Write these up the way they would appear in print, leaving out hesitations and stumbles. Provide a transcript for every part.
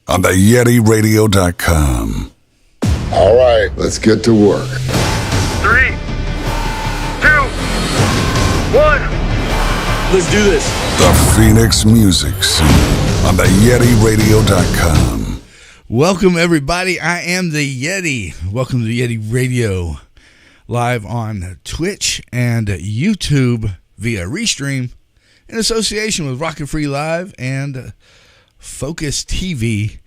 on the YetiRadio.com. All right, let's get to work. 3, 2, 1. Let's do this. The Phoenix Music Scene on the YetiRadio.com. Welcome, everybody. I am the Yeti. Welcome to the Yeti Radio, live on Twitch and YouTube via Restream in association with Rocket Free Live and Focus TV.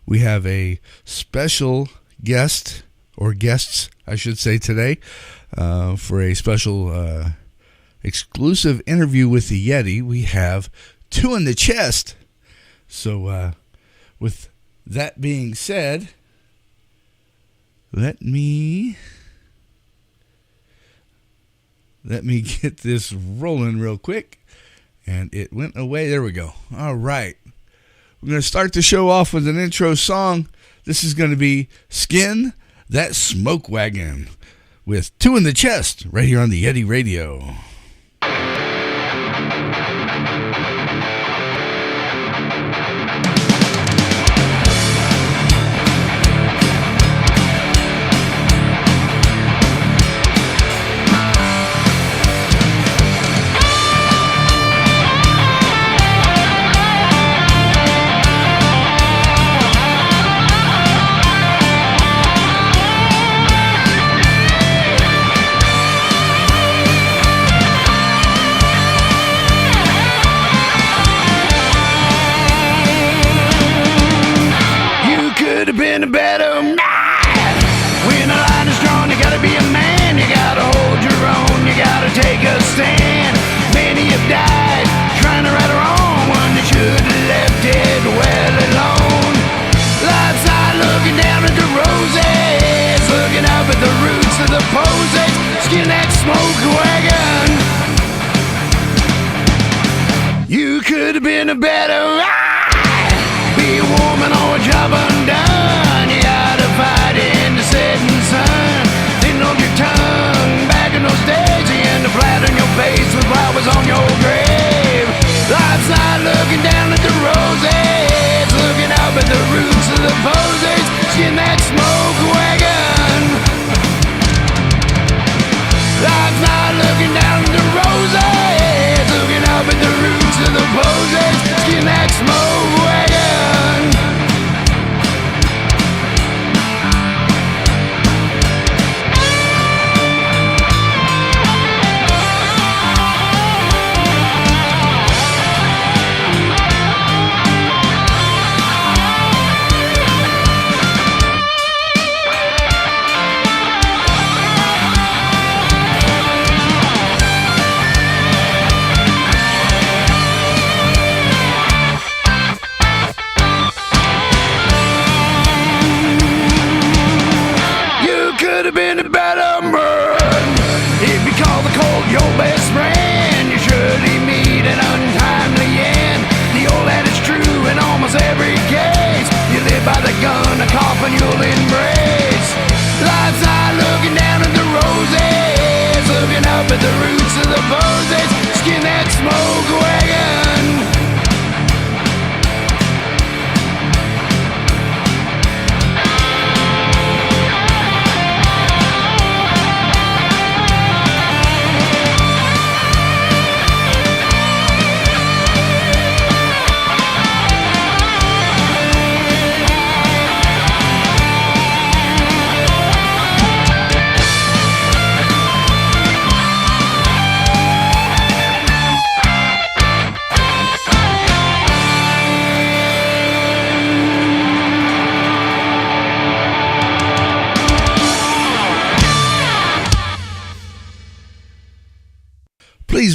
We have a special guest, or guests, I should say, today for a special exclusive interview with the Yeti. We have Two in the Chest. So with that being said, let me get this rolling real quick. And it went away. There we go. All right. We're going to start the show off with an intro song. This is going to be Skin That Smoke Wagon with Two in the Chest right here on the Yeti Radio.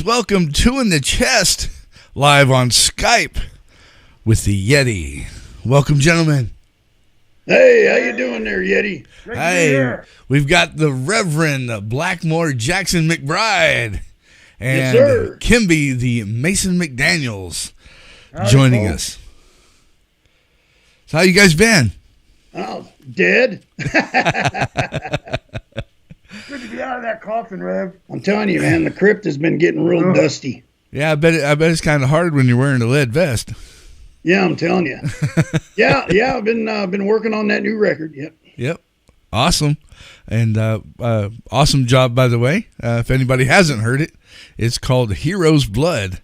Welcome Two in the Chest, live on Skype with the Yeti. Welcome, gentlemen. Hey, how you doing there, Yeti? Hey, we've got the Reverend Blackmore Jackson McBride and yes, Kimby the Mason McDaniels joining us. So how you guys been? Oh, dead. Good to be out of that coffin, Rev. I'm telling you, man, the crypt has been getting real dusty. Yeah, I bet it's kind of hard when you're wearing a lead vest. Yeah, I'm telling you. Yeah, I've been working on that new record. Yep. Awesome. And awesome job, by the way. If anybody hasn't heard it, it's called Hero's Blood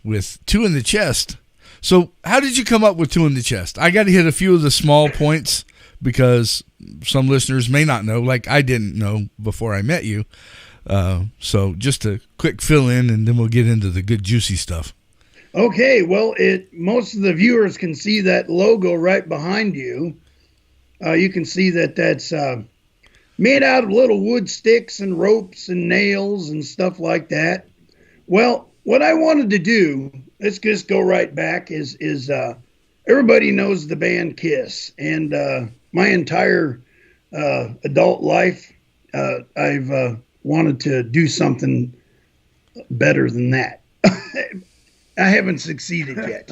with Two in the Chest. So how did you come up with Two in the Chest? I got to hit a few of the small points because some listeners may not know, like I didn't know before I met you. So just a quick fill in, and then we'll get into the good juicy stuff. Okay, well, most of the viewers can see that logo right behind you. You can see that's made out of little wood sticks and ropes and nails and stuff like that. Well, what I wanted to do, let's just go right back, is everybody knows the band Kiss, and my entire adult life, I've wanted to do something better than that. I haven't succeeded yet.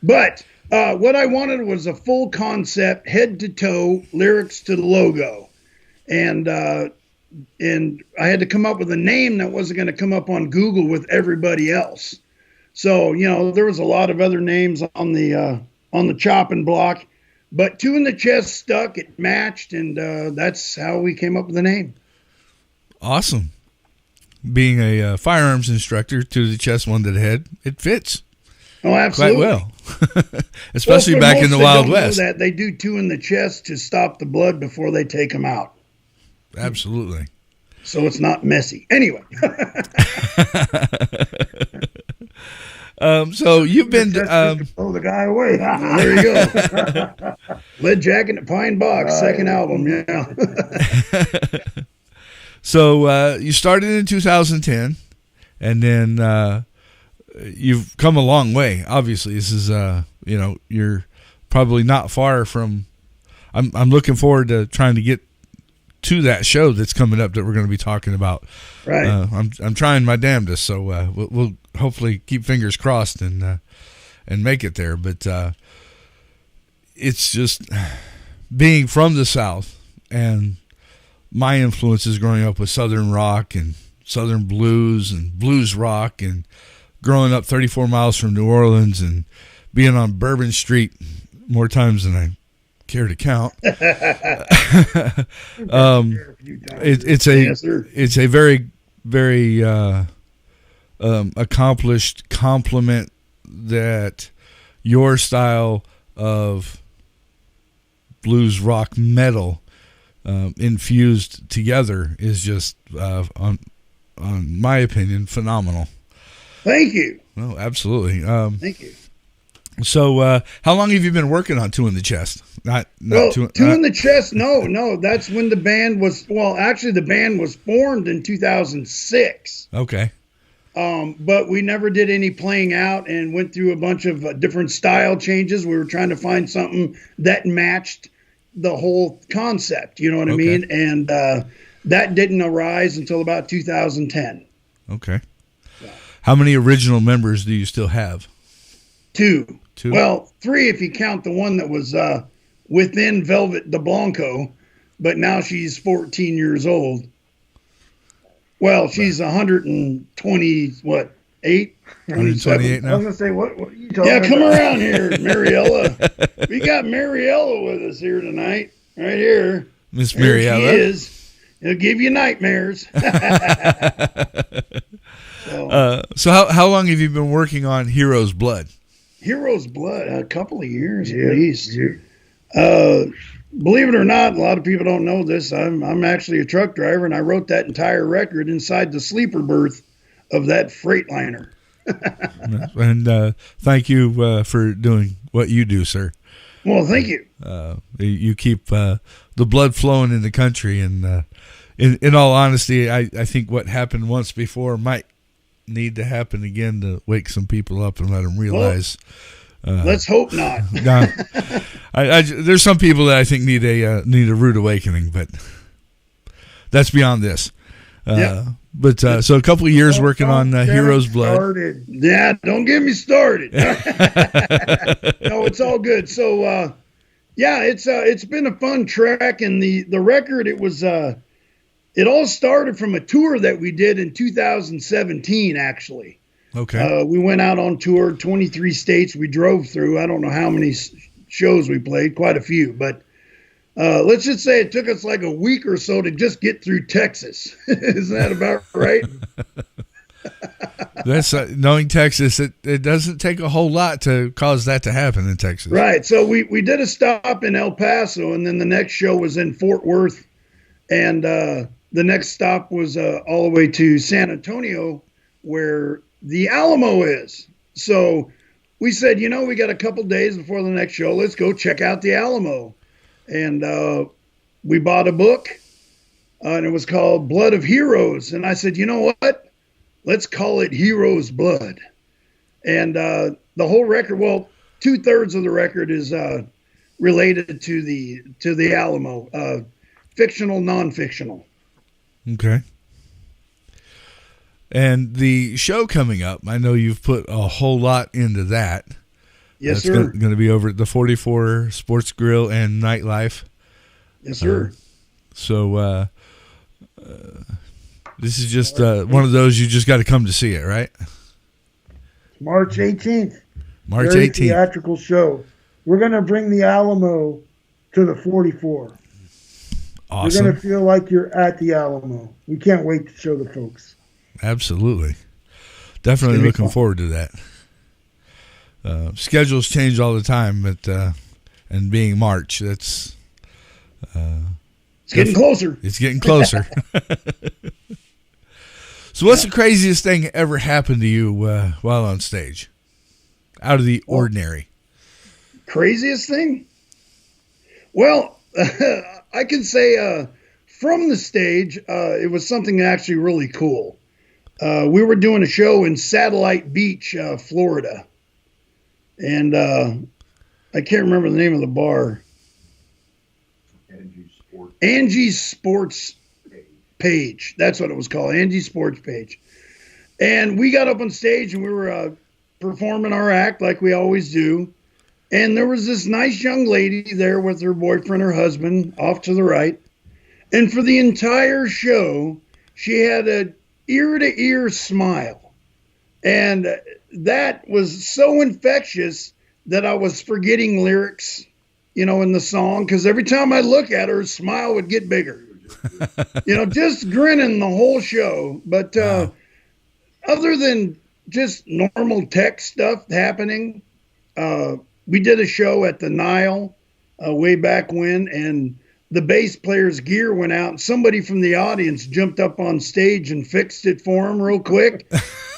But what I wanted was a full concept, head to toe, lyrics to the logo. And I had to come up with a name that wasn't going to come up on Google with everybody else. So, there was a lot of other names on the chopping block, but Two in the Chest stuck, it matched, and that's how we came up with the name. Awesome. Being a firearms instructor, Two to the Chest, One to the Head, it fits. Oh, absolutely. Quite well. Especially back in the Wild West. That they do two in the chest to stop the blood before they take them out. Absolutely. So it's not messy. Anyway. So you've been throw the guy away. There you go. Lead Jacket and Pine Box, second album. Yeah. So you started in 2010, and then you've come a long way. Obviously, this is you're probably not far from. I'm looking forward to trying to get to that show that's coming up that we're going to be talking about. Right. I'm trying my damnedest, so we'll hopefully keep fingers crossed and make it there. But it's just being from the South and my influences growing up with Southern rock and Southern blues and blues rock, and growing up 34 miles from New Orleans and being on Bourbon Street more times than I care to count. It's a very, very accomplished compliment that your style of blues rock metal infused together is just, on my opinion, phenomenal. Thank you. Oh, absolutely. Thank you. So, how long have you been working on Two in the Chest? Two in the Chest. No. That's when the band was. Well, actually, the band was formed in 2006. Okay. But we never did any playing out and went through a bunch of different style changes. We were trying to find something that matched the whole concept. You know what I mean? And that didn't arise until about 2010. Okay. Yeah. How many original members do you still have? Two. Well, three if you count the one that was within Velvet de Blanco, but now she's 14 years old. Well, she's 120, what, 8? 128 now? I was going to say, what are you talking about? Yeah, come around here, Mariella. We got Mariella with us here tonight, right here. Miss Mariella. There she is. It'll give you nightmares. So how long have you been working on Hero's Blood? Hero's Blood, a couple of years at least. Believe it or not, a lot of people don't know this. I'm actually a truck driver, and I wrote that entire record inside the sleeper berth of that Freightliner. And thank you for doing what you do, sir. Well, thank you. You keep the blood flowing in the country, and in all honesty, I think what happened once before might need to happen again to wake some people up and let them realize. Well, let's hope not. There's some people that I think need a rude awakening, but that's beyond this. But so a couple of years working on Hero's Blood. Yeah, don't get me started. No, it's all good. So it's been a fun track, and the record, it was it all started from a tour that we did in 2017, actually. Okay. We went out on tour, 23 states we drove through. I don't know how many shows we played, quite a few, but let's just say it took us like a week or so to just get through Texas. Isn't that about right? That's knowing Texas, it doesn't take a whole lot to cause that to happen in Texas. Right. So we did a stop in El Paso, and then the next show was in Fort Worth, and the next stop was all the way to San Antonio, where the Alamo is. So we said, we got a couple days before the next show. Let's go check out the Alamo. And we bought a book, and it was called Blood of Heroes. And I said, you know what? Let's call it Heroes Blood. And the whole record, well, 2/3 of the record is related to the Alamo, fictional, non-fictional. Okay. And the show coming up, I know you've put a whole lot into that. Yes, That's sir. going to be over at the 44 Sports Grill and Nightlife. Yes, sir. So this is just one of those you just got to come to see it, right? March 18th. March Very 18th. theatrical show. We're going to bring the Alamo to the 44. Awesome. You're going to feel like you're at the Alamo. We can't wait to show the folks. Absolutely. Definitely looking forward to that. Schedules change all the time, but and being March, that's It's getting closer. It's getting closer. So what's the craziest thing ever happened to you while on stage? Out of the ordinary. Craziest thing? Well, I can say from the stage, it was something actually really cool. We were doing a show in Satellite Beach, Florida. And I can't remember the name of the bar. Angie's Sports Page. That's what it was called, Angie's Sports Page. And we got up on stage and we were performing our act like we always do. And there was this nice young lady there with her boyfriend, her husband, off to the right. And for the entire show, she had an ear-to-ear smile. And that was so infectious that I was forgetting lyrics, in the song, because every time I look at her, her smile would get bigger. Just grinning the whole show. But other than just normal tech stuff happening, we did a show at the Nile way back when, and the bass player's gear went out, and somebody from the audience jumped up on stage and fixed it for him real quick.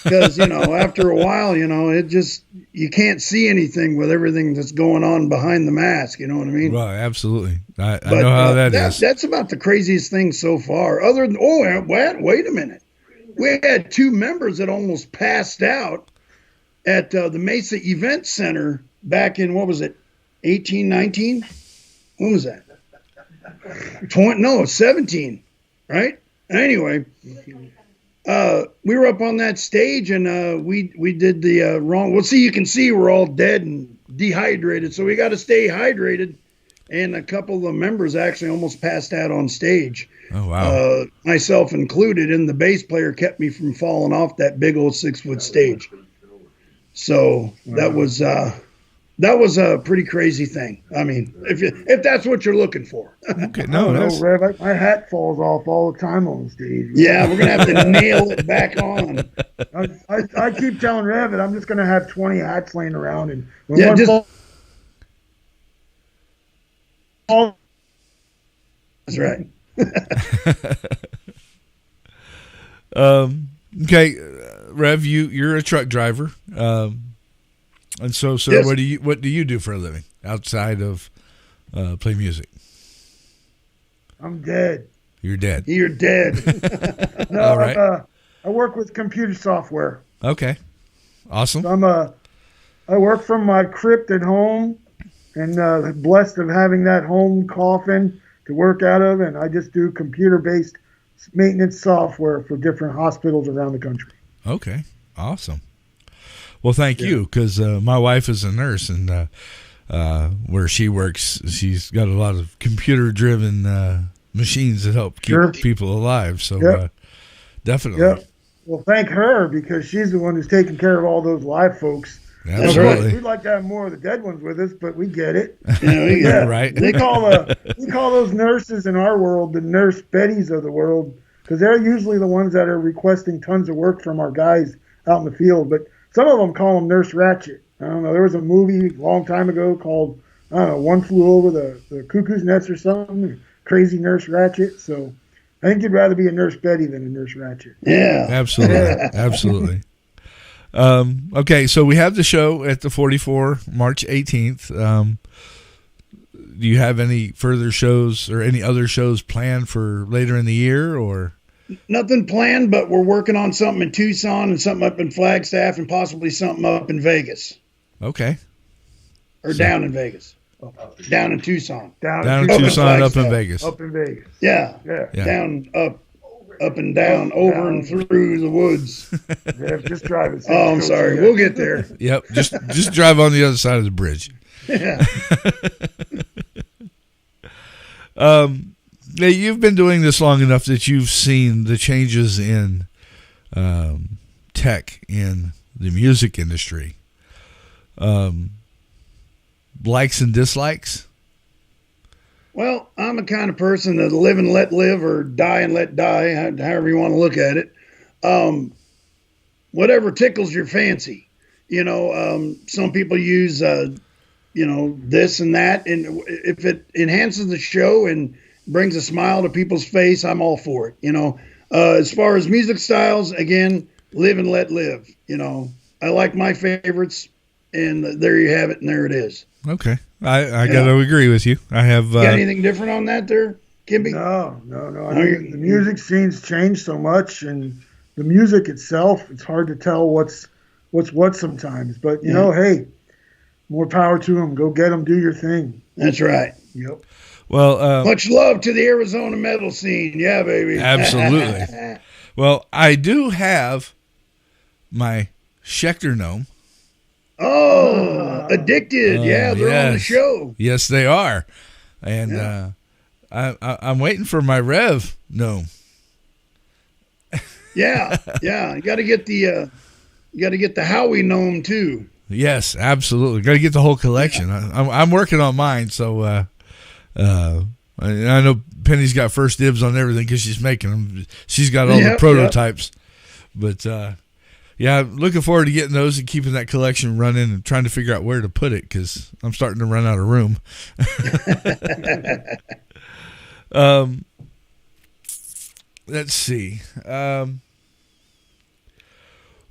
Because, after a while, it just, you can't see anything with everything that's going on behind the mask. You know what I mean? Right, absolutely. I know how that is. That's about the craziest thing so far. Other than, wait a minute. We had two members that almost passed out at the Mesa Event Center back in, 1819? When was that? 17, right? Anyway, we were up on that stage and we did the wrong. Well, see, you can see we're all dead and dehydrated, so we got to stay hydrated. And a couple of the members actually almost passed out on stage. Oh, wow. Myself included, and the bass player kept me from falling off that big old 6-foot stage. So that was a pretty crazy thing. I mean, if that's what you're looking for. Okay, no, Rev, my hat falls off all the time on stage. Yeah, we're gonna have to nail it back on. I keep telling Rev that I'm just gonna have 20 hats laying around, and when Yeah, one just- falls, That's right. Okay, Rev, you're a truck driver, and so Yes. what do you do for a living outside of play music? I'm dead. You're dead. You're dead. No, All right. I work with computer software. Okay, awesome. I work from my crypt at home, and blessed of having that home coffin to work out of, and I just do computer-based maintenance software for different hospitals around the country. Okay, awesome. Well, thank you, because my wife is a nurse, and where she works, she's got a lot of computer-driven machines that help keep Sure. people alive. So Yep. definitely. Yep. Well, thank her because she's the one who's taking care of all those live folks. Absolutely. We'd like to have more of the dead ones with us, but we get it. Yeah, Right. We call those nurses in our world the nurse Bettys of the world because they're usually the ones that are requesting tons of work from our guys out in the field. But some of them call them Nurse Ratchet. I don't know. There was a movie a long time ago called, I don't know, One Flew Over the Cuckoo's Nest or something, Crazy Nurse Ratchet. So I think you'd rather be a Nurse Betty than a Nurse Ratchet. Yeah. Absolutely. Absolutely. Okay, so we have the show at the 44, March 18th. Do you have any further shows or any other shows planned for later in the year, or? Nothing planned, but we're working on something in Tucson and something up in Flagstaff and possibly something up in Vegas. Okay. Or down in Vegas. Down in Tucson. Down in Tucson, up in Vegas. Up in Vegas. Yeah. Yeah. Down, up and down, over and through the woods. Yeah, just drive it. Oh, I'm sorry. We'll get there. Yep. Just drive on the other side of the bridge. Yeah. Now, you've been doing this long enough that you've seen the changes in tech in the music industry. Likes and dislikes? Well, I'm the kind of person that live and let live or die and let die, however you want to look at it. Whatever tickles your fancy. Some people use, this and that. And if it enhances the show and brings a smile to people's face, I'm all for it. As far as music styles, again, live and let live. I like my favorites, and there you have it, and there it is. Okay. I got to agree with you. I have. Got anything different on that there, Kimby? No. I mean, the music scene's changed so much, and the music itself, it's hard to tell what's what sometimes. But, hey, more power to them. Go get them. Do your thing. That's right. Yep. Well, much love to the Arizona metal scene. Yeah, baby. Absolutely. Well, I do have my Schecter gnome. Oh, addicted. Yeah, they're on the show. Yes, they are. And I'm waiting for my Rev gnome. Yeah. You got to get the Howie gnome too. Yes, absolutely. Got to get the whole collection. Yeah. I'm working on mine, so I know Penny's got first dibs on everything because she's making them. She's got all the prototypes, but. Yeah, looking forward to getting those and keeping that collection running and trying to figure out where to put it because I'm starting to run out of room. Let's see.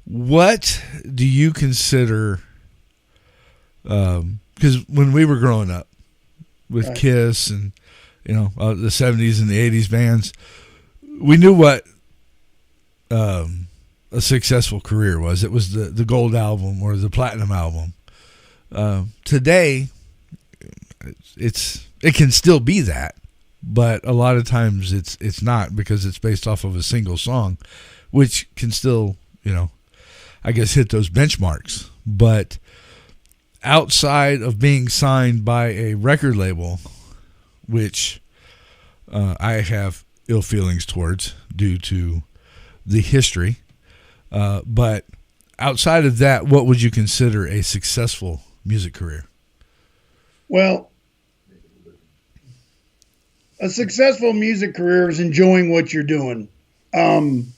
What do you consider? Because when we were growing up with Kiss and the 70s and the 80s bands, we knew what a successful career was. It was the gold album or the platinum album. Today, it can still be that, but a lot of times it's not because it's based off of a single song, which can still I guess hit those benchmarks. But outside of being signed by a record label, which I have ill feelings towards due to the history. But outside of that, what would you consider a successful music career? Well, a successful music career is enjoying what you're doing. An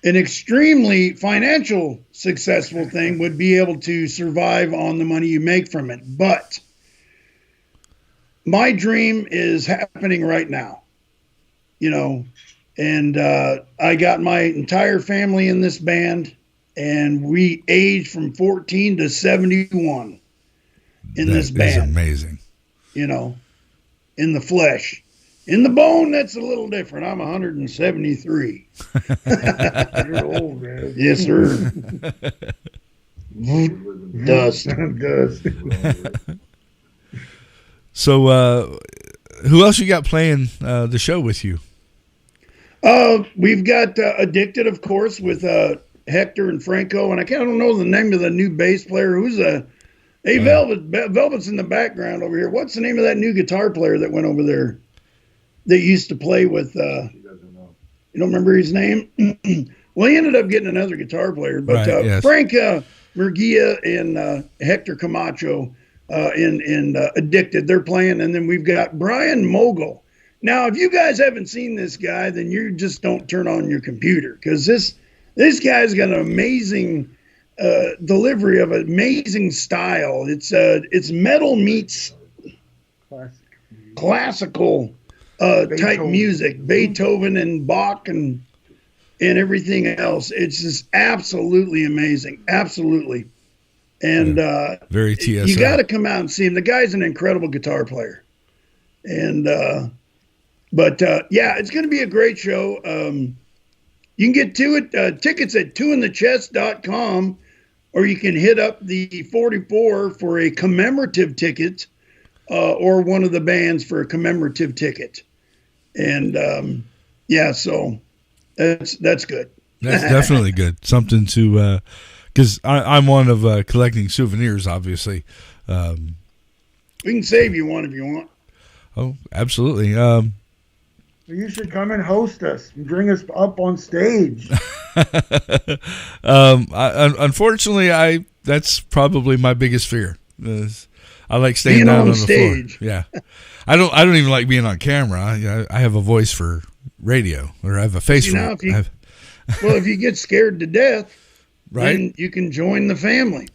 extremely financial successful thing would be able to survive on the money you make from it. But my dream is happening right now, And I got my entire family in this band, and we aged from 14 to 71 in this band. That is amazing. In the flesh. In the bone, that's a little different. I'm 173. You're old, man. Yes, sir. Dust. So, who else you got playing the show with you? We've got Addicted, of course, with Hector and Franco, and I don't know the name of the new bass player. Who's Velvet's in the background over here. What's the name of that new guitar player that went over there that used to play with? You don't remember his name? Well, he ended up getting another guitar player, but Right, yes. Frank Murguia and Hector Camacho in Addicted, they're playing, and then we've got Brian Mogul. Now, if you guys haven't seen this guy, then you just don't turn on your computer, because this guy's got an amazing delivery of amazing style. It's metal meets classical type music, Beethoven and Bach and everything else. It's just absolutely amazing, absolutely. And very TSO. You got to come out and see him. The guy's an incredible guitar player, and but it's going to be a great show. You can get to it tickets at twointhechest.com, or you can hit up the 44 for a commemorative ticket, or one of the bands for a commemorative ticket. And so that's good. That's definitely good. Something to, because I'm one of collecting souvenirs, obviously. We can save you one if you want. Oh, absolutely. You should come and host us and bring us up on stage. Unfortunately, that's probably my biggest fear. I like staying being down on the stage. floor. Yeah, I don't even like being on camera. I have a voice for radio, or I have a face for it. Well, if you get scared to death, right, then you can join the family.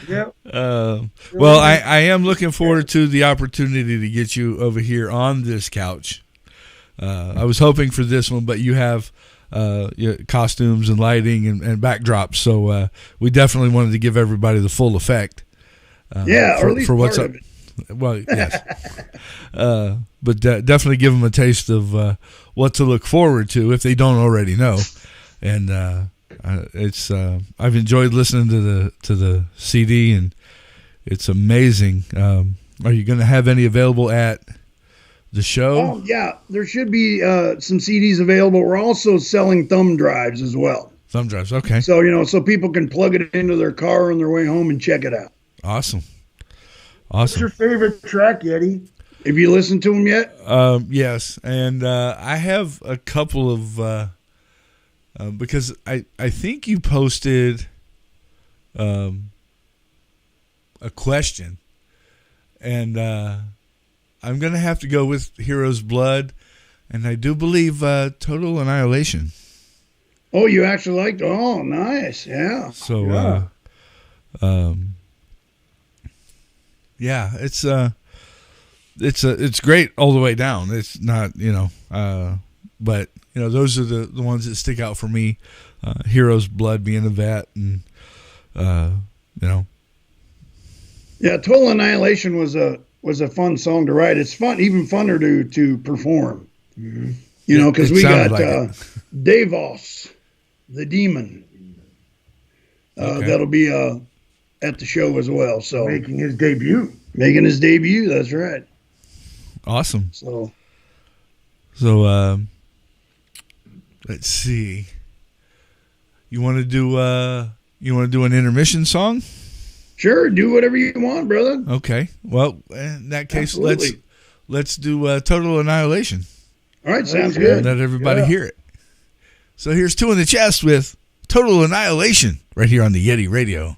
Yep. Well, I am looking forward to the opportunity to get you over here on this couch. I was hoping for this one, but you have costumes and lighting and backdrops, so we definitely wanted to give everybody the full effect. Or at least for what's part up. of it. Well, yes, but definitely give them a taste of what to look forward to if they don't already know. And it's I've enjoyed listening to the CD, and it's amazing. Are you going to have any available at the show? Oh yeah, there should be some CDs available. We're also selling thumb drives as well. Thumb drives, okay. So so people can plug it into their car on their way home and check it out. Awesome. What's your favorite track, Yeti? Have you listened to them yet? Yes, and I have a couple of because I think you posted a question, and I'm gonna have to go with Hero's Blood, and I do believe Total Annihilation. Oh, you actually liked? Oh, nice, yeah. So it's great all the way down. It's not, but those are the ones that stick out for me. Hero's Blood being a vet, and Yeah, Total Annihilation was a like song to write. It's fun, even funner to perform. Mm-hmm. Because we got Davos, the demon. That'll be at the show as well. So making his debut. That's right. Awesome. So let's see. You want to do an intermission song? Sure, do whatever you want, brother. Okay. Well, in that case, Absolutely. let's do Total Annihilation. All right, sounds good. Let everybody hear it. So here's Two in the Chest with Total Annihilation right here on the Yeti Radio.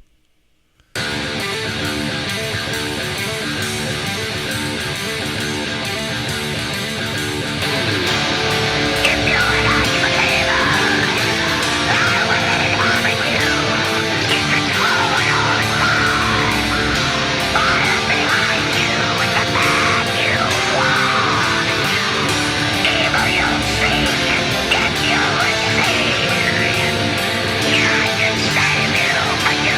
Save you, but you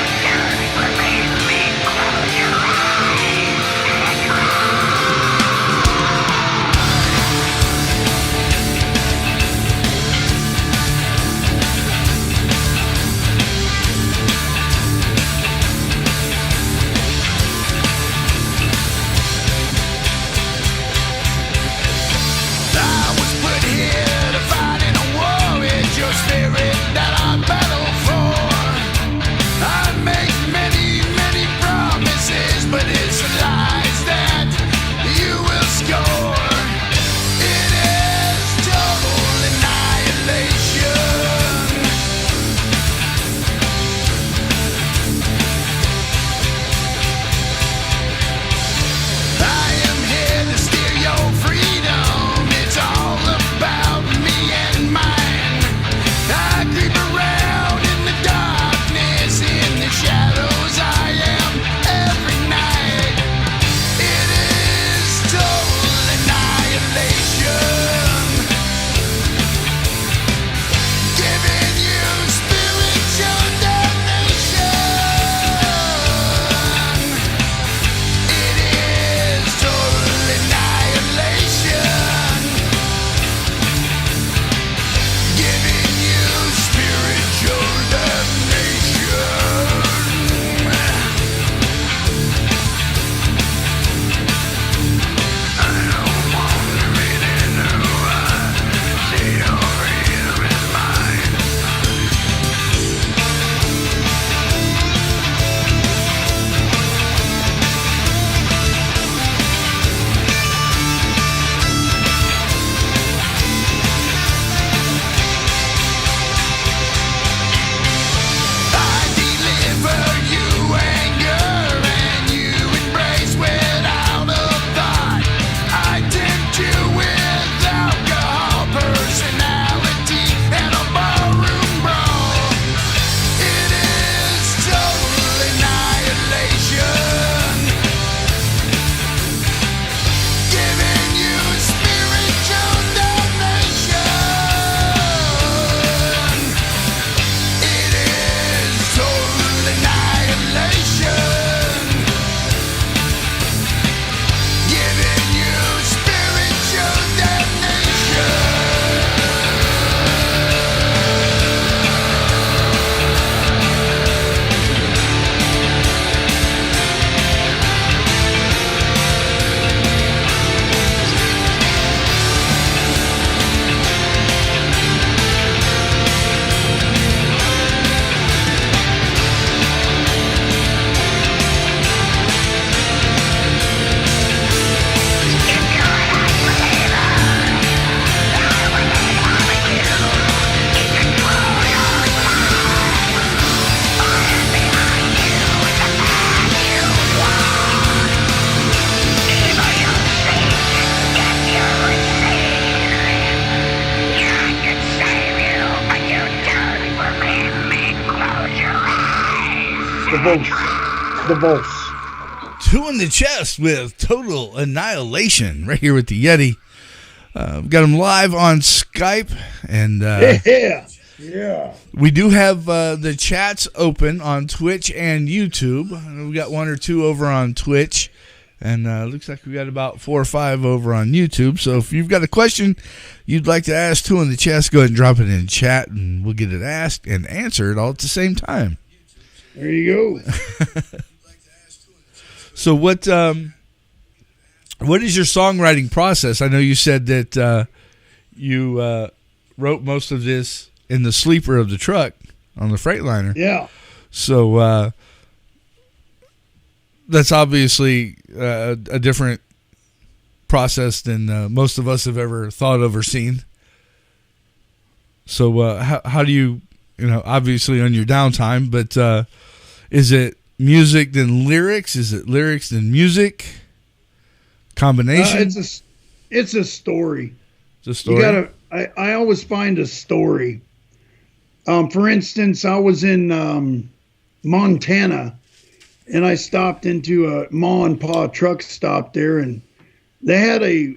The Volts. Two in the chest with Total Annihilation right here with the Yeti. We've got them live on Skype, and Yeah. we do have the chats open on Twitch and YouTube. We got one or two over on Twitch, and looks like we got about 4 or 5 over on YouTube. So if you've got a question you'd like to ask Two in the Chest, go ahead and drop it in chat, and we'll get it asked and answered all at the same time. There you go. So what is your songwriting process? I know you said that you wrote most of this in the sleeper of the truck on the Freightliner. Yeah. So that's obviously a different process than most of us have ever thought of or seen. So how do you obviously on your downtime, but is it music then lyrics? Is it lyrics then music? Combination? It's a story. It's a story. I always find a story. For instance, I was in Montana, and I stopped into a Ma and Pa truck stop there, and they had a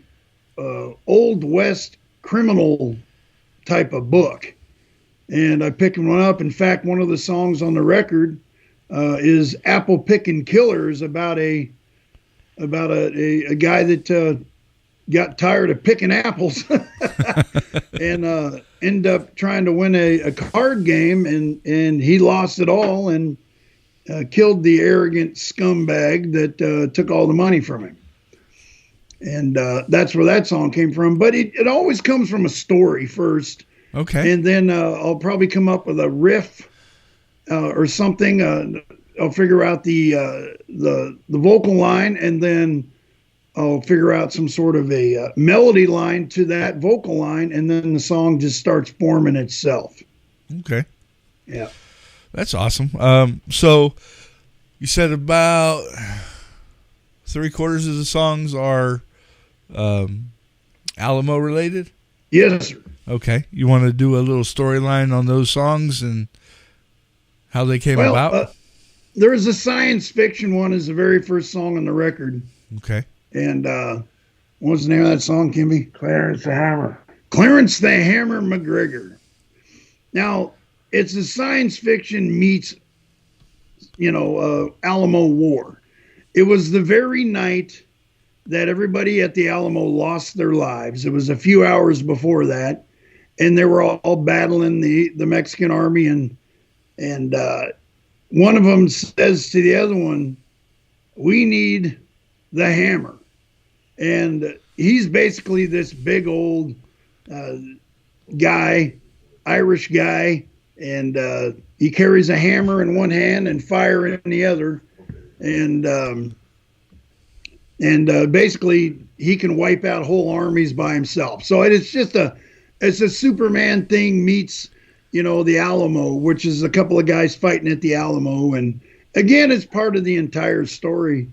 Old West criminal type of book, and I picked one up. In fact, one of the songs on the record is "Apple Picking Killers," about a guy that got tired of picking apples and ended up trying to win a card game, and he lost it all and killed the arrogant scumbag that took all the money from him. And that's where that song came from. But it always comes from a story first. Okay. And then I'll probably come up with a riff or something. I'll figure out the vocal line, and then I'll figure out some sort of a melody line to that vocal line, and then the song just starts forming itself. Okay. Yeah. That's awesome. So you said about 3/4 of the songs are Alamo related? Yes, sir. Okay. You want to do a little storyline on those songs and how they came about? There's a science fiction one is the very first song on the record. Okay. And what's the name of that song, Kimby? Clarence the Hammer. Clarence the Hammer McGregor. Now, it's a science fiction meets, Alamo War. It was the very night that everybody at the Alamo lost their lives. It was a few hours before that, and they were all battling the Mexican army, and one of them says to the other one, "We need the hammer." And he's basically this big old guy, Irish guy, and he carries a hammer in one hand and fire in the other, and basically he can wipe out whole armies by himself. So it's a Superman thing meets the Alamo, which is a couple of guys fighting at the Alamo, and again it's part of the entire story.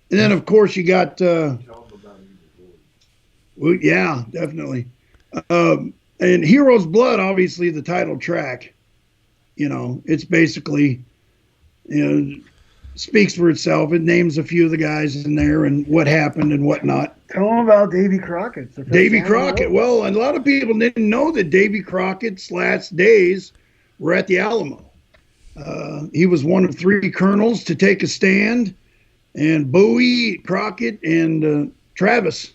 And then of course you got well, yeah, definitely. And Hero's Blood, obviously the title track, it's basically, speaks for itself. It names a few of the guys in there and what happened and whatnot. Tell them about Davy Crockett. Davy Crockett. Well, a lot of people didn't know that Davy Crockett's last days were at the Alamo. He was one of 3 colonels to take a stand, and Bowie, Crockett, and Travis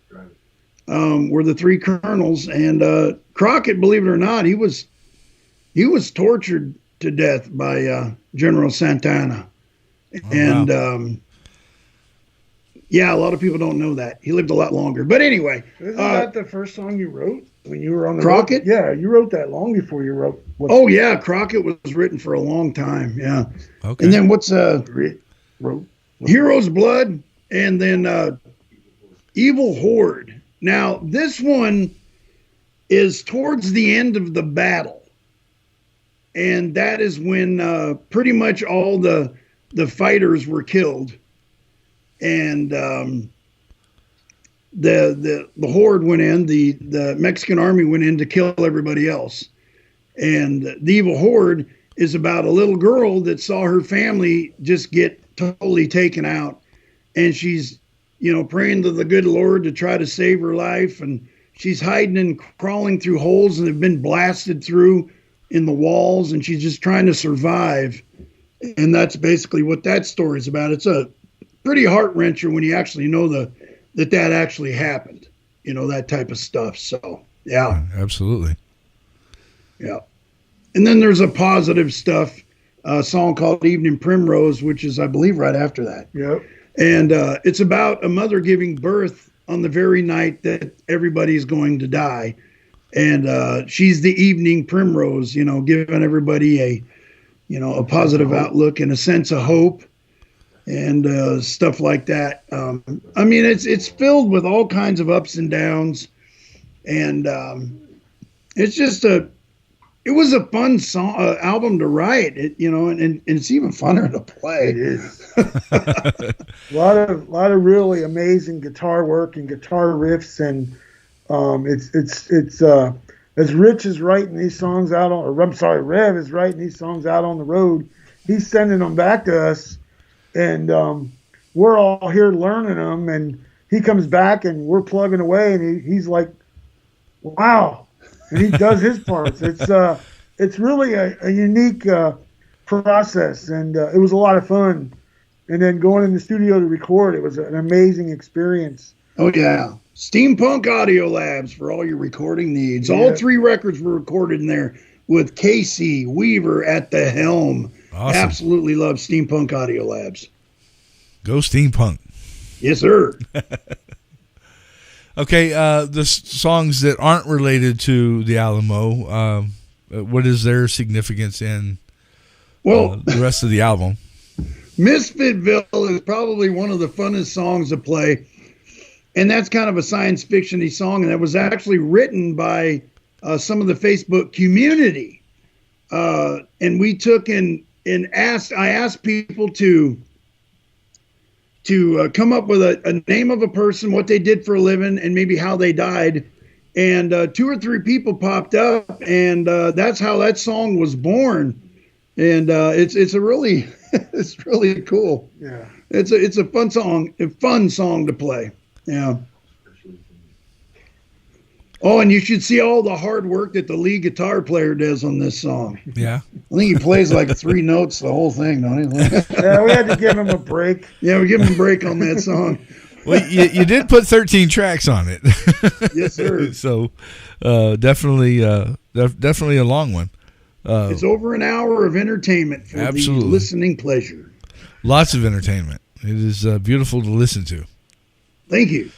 were the 3 colonels. And Crockett, believe it or not, he was tortured to death by General Santana. And wow. Yeah, a lot of people don't know that. He lived a lot longer. But anyway. Isn't that the first song you wrote when you were on the Crockett? road? Yeah, you wrote that long before you wrote. Oh, yeah. Crockett was written for a long time. Yeah. Okay. And then what's wrote Hero's Blood, and then Evil Horde. Now, this one is towards the end of the battle. And that is when pretty much all the fighters were killed. And the horde went in, the Mexican army went in to kill everybody else. And the Evil Horde is about a little girl that saw her family just get totally taken out. And she's, praying to the good Lord to try to save her life. And she's hiding and crawling through holes that have been blasted through in the walls. And she's just trying to survive. And that's basically what that story is about. It's a pretty heart wrencher when you actually know that actually happened, that type of stuff. So, yeah. Absolutely. Yeah. And then there's a positive stuff, a song called Evening Primrose, which is, I believe, right after that. Yep. And it's about a mother giving birth on the very night that everybody's going to die. And she's the evening primrose, giving everybody a positive outlook and a sense of hope and stuff like that. I mean, it's filled with all kinds of ups and downs. And it's just it was a fun song album to write, and it's even funner to play. It is. a lot of really amazing guitar work and guitar riffs, and it's as Rich is writing these songs out on, or I'm sorry, Rev is writing these songs out on the road. He's sending them back to us, and we're all here learning them. And he comes back, and we're plugging away, and he's like, "Wow." And he does his parts. It's really a unique process, and it was a lot of fun. And then going in the studio to record, it was an amazing experience. Oh, yeah. Steampunk Audio Labs for all your recording needs. Yeah. All 3 records were recorded in there with Casey Weaver at the helm. Awesome. Absolutely love Steampunk Audio Labs. Go Steampunk. Yes, sir. Okay, the songs that aren't related to the Alamo, what is their significance in the rest of the album? Misfitville is probably one of the funnest songs to play, and that's kind of a science fiction-y song, and it was actually written by some of the Facebook community. And we took I asked people to come up with a name of a person, what they did for a living, and maybe how they died. And 2 or 3 people popped up, and that's how that song was born. And it's a really it's really cool. Yeah, it's a fun song to play. Yeah. Oh, and you should see all the hard work that the lead guitar player does on this song. Yeah. I think he plays like 3 notes the whole thing, don't he? Yeah, we had to give him a break. Yeah, we give him a break on that song. Well, you did put 13 tracks on it. Yes, sir. So definitely a long one. It's over an hour of entertainment for the listening pleasure. Lots of entertainment. It is beautiful to listen to. Thank you.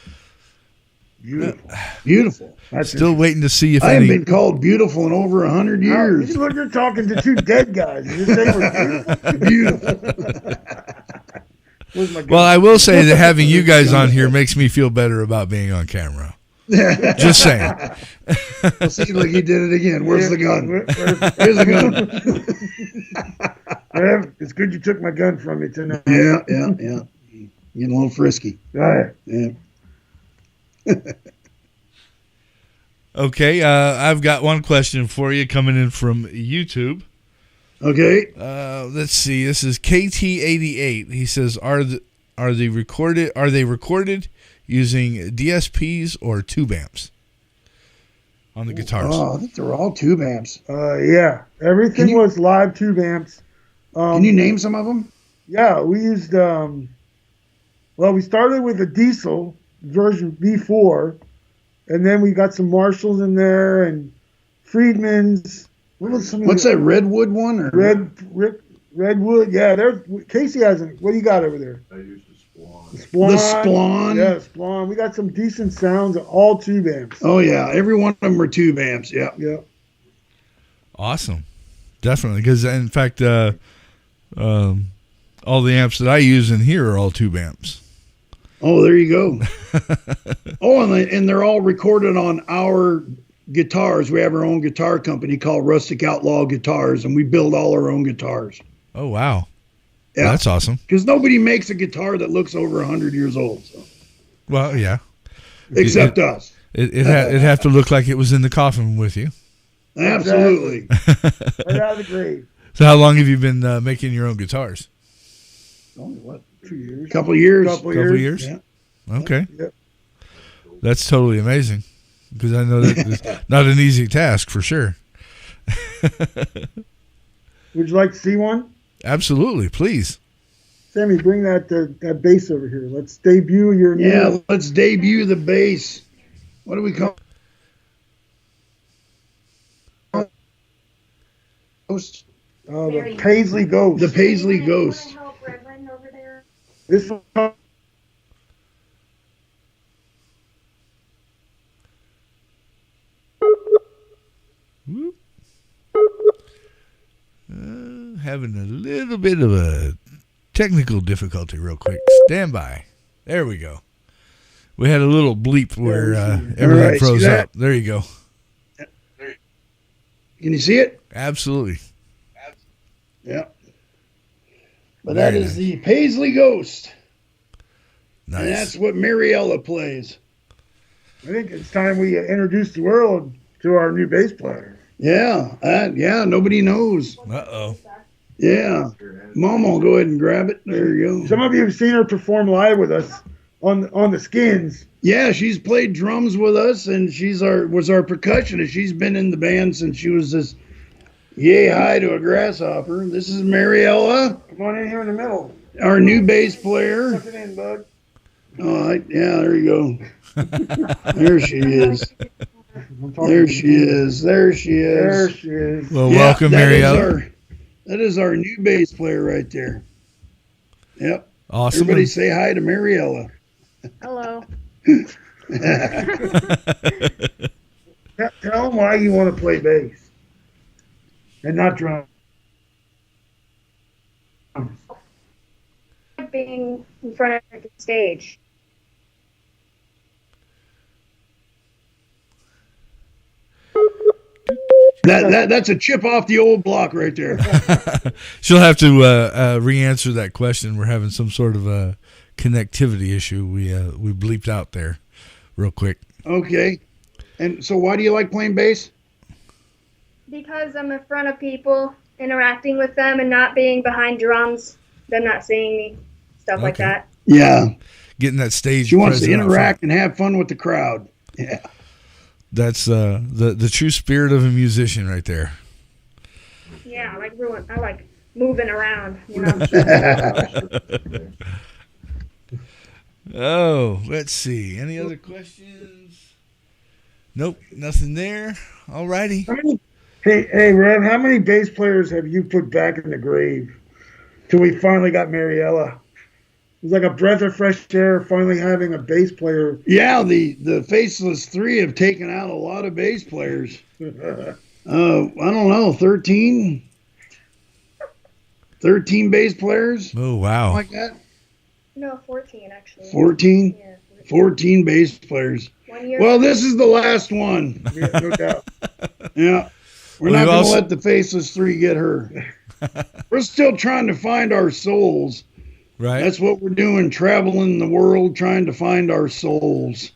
Beautiful. That's still waiting to see if I haven't been called beautiful in over 100 years. You're talking to 2 dead guys. You're saying we're beautiful. Well, I will say that having you guys on here makes me feel better about being on camera. Just saying. Well, see, look, he did it again. Where's the gun? Here's the gun. It's good you took my gun from me tonight. Yeah. Getting a little frisky. All right. Yeah. Okay, I've got one question for you coming in from YouTube. Okay. Let's see. This is KT88. He says, "Are they recorded using DSPs or tube amps on the guitars?" Oh, I think they're all tube amps. Yeah, everything was live tube amps. Can you name some of them? Yeah, we used. We started with a diesel version V4, and then we got some Marshalls in there and Friedman's. What's that Redwood one? Or Redwood? Yeah, there's Casey hasn't. What do you got over there? I used the Splon. The Splon. Yeah, Splon. We got some decent sounds, all tube amps. Oh yeah, every one of them were tube amps. Yeah. Yeah. Awesome, definitely. Because in fact, all the amps that I use in here are all tube amps. Oh, there you go. And they're all recorded on our guitars. We have our own guitar company called Rustic Outlaw Guitars, and we build all our own guitars. Oh, wow. Yeah. That's awesome. Because nobody makes a guitar that looks over 100 years old. So. Well, yeah. Except us. It'd have to look like it was in the coffin with you. Absolutely. Right out of the grave. So how long have you been making your own guitars? Only what? 2 years. Couple years. Couple Couple years? Yeah. Okay. Yep. That's totally amazing because I know that it's not an easy task for sure. Would you like to see one? Absolutely, please. Sammy, bring that bass over here. Let's debut your new. Yeah, let's debut the bass. What do we call Ghost? The Paisley Ghost. The Paisley Ghost. This one. Whoop. Having a little bit of a technical difficulty real quick. Stand by. There we go. We had a little bleep where everything Right, froze see that? up. There you go. Can you see it? Absolutely. Yeah. But Very that is nice. the Paisley Ghost. Nice. And that's what Mariella plays. I think it's time we introduce the world to our new bass player. Yeah. Nobody knows. Uh-oh. Yeah. Mom will go ahead and grab it. There you go. Some of you have seen her perform live with us on the Skins. Yeah, she's played drums with us, and was our percussionist. She's been in the band since she was this yay high to a grasshopper. This is Mariella, Come on in here in the middle. our new bass player. Tuck it in, bud. Oh, yeah, there you go. There she is. I'm talking There to she you. is. There she There is. she is. Well, Yeah, welcome, that is Mariella. That is our new bass player right there. Yep. Awesome. Everybody say hi to Mariella. Hello. Tell them why you want to play bass and not drums. Being in front of the stage. That's a chip off the old block right there. She'll have to re-answer that question. We're having some sort of a connectivity issue. We bleeped out there real quick. Okay. And so why do you like playing bass? Because I'm in front of people, interacting with them, and not being behind drums, them not seeing me, stuff like Okay. that. Yeah. Getting that stage. She wants to present out interact front. and have fun with the crowd. Yeah. That's the true spirit of a musician right there. Yeah, I like moving around, you know. Oh, let's see. Any other questions? Nope, nothing there. All righty. Hey, Rev, how many bass players have you put back in the grave till we finally got Mariella? It was like a breath of fresh air finally having a bass player. Yeah, the Faceless Three have taken out a lot of bass players. I don't know, 13 bass players, Oh, wow. like that. No, 14 actually. 14, Yeah, 14 bass players. 1 year. Well, this is the last one. Yeah, no doubt. Yeah, we're Well, not you going to also- let the Faceless Three get her. We're still trying to find our souls. Right. That's what we're doing, traveling the world, trying to find our souls.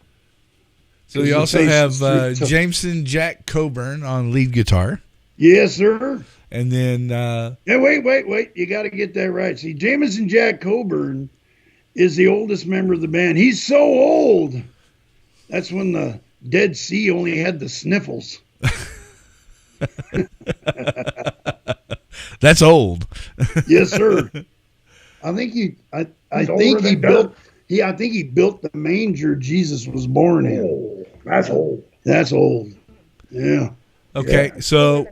So you the also Faceless have Three- Jameson Jack Coburn on lead guitar. Yes, sir. And then, Yeah, wait. You got to get that right. See, Jameson Jack Coburn is the oldest member of the band. He's so old. That's when the Dead Sea only had the sniffles. that's old. Yes, sir. I think I He's think older he than built. I think he built the manger Jesus was born in. Oh, that's old. That's old. Yeah. Okay, so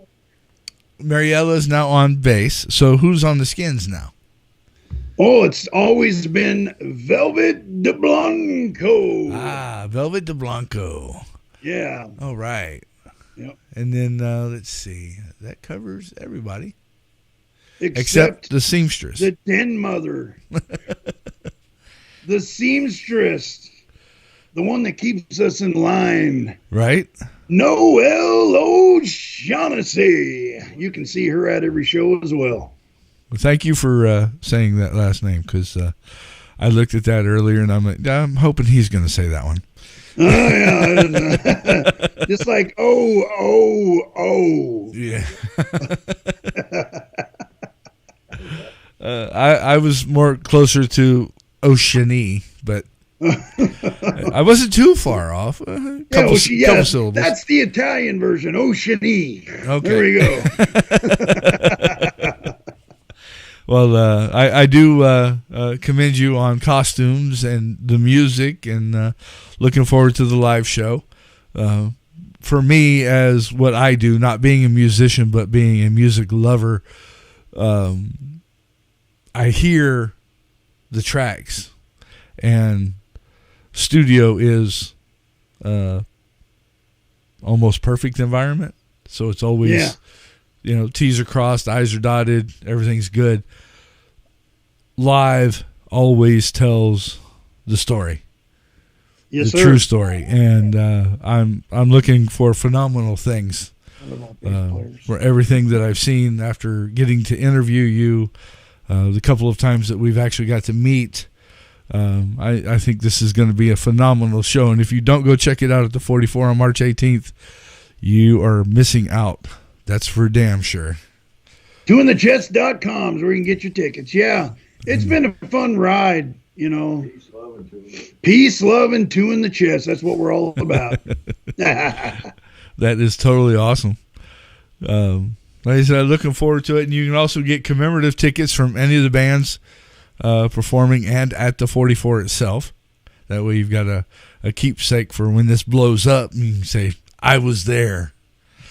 Mariella's now on bass. So who's on the Skins now? Oh, it's always been Velvet de Blanco. Ah, Velvet de Blanco. Yeah. All right. Yep. And then let's see. That covers everybody Except except the seamstress. the den mother. The seamstress. The one that keeps us in line. Right? Noelle O'Shaughnessy. You can see her at every show as well. Well, thank you for saying that last name because I looked at that earlier and I'm hoping he's going to say that one. Yeah. Just like, oh. Yeah. I was more closer to Oceany, but I wasn't too far off. Couple syllables. That's the Italian version, Oceany. Okay. There we go. Well, I do commend you on costumes and the music, and looking forward to the live show. For me, as what I do, not being a musician but being a music lover, I hear the tracks, and studio is almost perfect environment. So it's always, T's are crossed, I's are dotted, everything's good. Live always tells the story. Yes, the sir. True story, and I'm looking for phenomenal things. For everything that I've seen after getting to interview you, the couple of times that we've actually got to meet, I think this is going to be a phenomenal show. And if you don't go check it out at the 44 on March 18th, you are missing out. That's for damn sure. TwoInTheChest.com is where you can get your tickets. Yeah, it's been a fun ride. Peace, love, and two in the chest. That's what we're all about. That is totally awesome. Like I said, looking forward to it. And you can also get commemorative tickets from any of the bands performing and at the 44 itself. That way you've got a keepsake for when this blows up. You can say, I was there.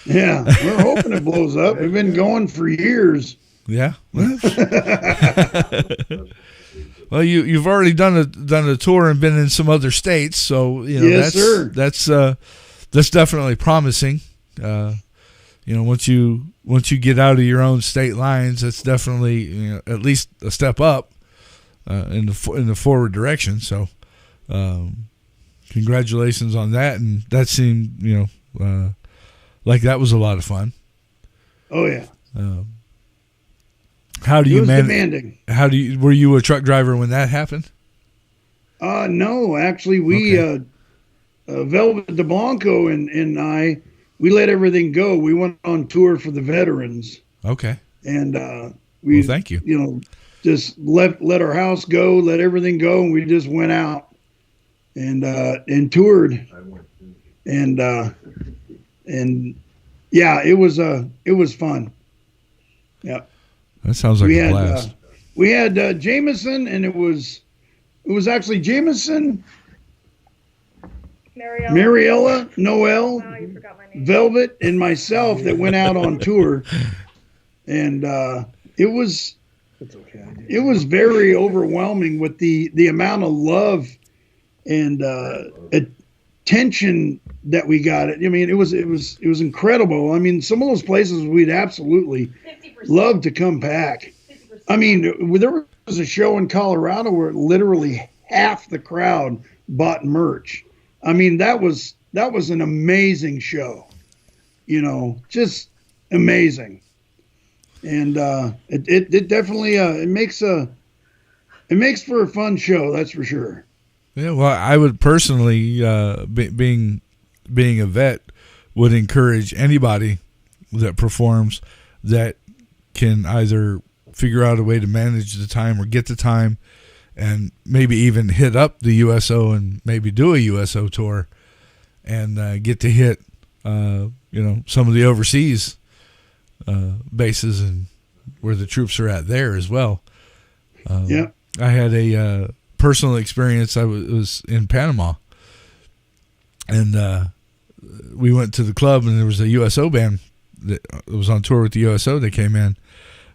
Yeah, we're hoping it blows up. We've been going for years. Yeah. Well, you've already done a tour and been in some other states, so yes, sir. That's definitely promising. Once you get out of your own state lines, that's definitely at least a step up in the forward direction. So, congratulations on that, and that seemed like that was a lot of fun. Oh yeah. How do you manage? Demanding. Were you a truck driver when that happened? No, actually, we Velvet DeBlanco and I, we let everything go. We went on tour for the veterans. Okay. And we, thank you. Just let our house go, let everything go, and we just went out and toured. And yeah, it was fun. Yeah. That sounds like a blast. We had Jameson, and it was actually Jameson, Mariella, Noel, you forgot my name. Velvet, and myself that went out on tour, and it was very overwhelming with the amount of love and attention that we got. I mean, it was incredible. I mean, some of those places we'd absolutely love to come back. 50%. I mean, there was a show in Colorado where literally half the crowd bought merch. I mean, that was an amazing show. Just amazing. And it definitely it makes for a fun show, that's for sure. Yeah, well, I would personally, being a vet, would encourage anybody that performs that can either figure out a way to manage the time or get the time and maybe even hit up the USO and maybe do a USO tour and get to hit, some of the overseas bases and where the troops are at there as well. Yeah. I had a personal experience. I was in Panama, and we went to the club, and there was a USO band that was on tour with the USO. They came in,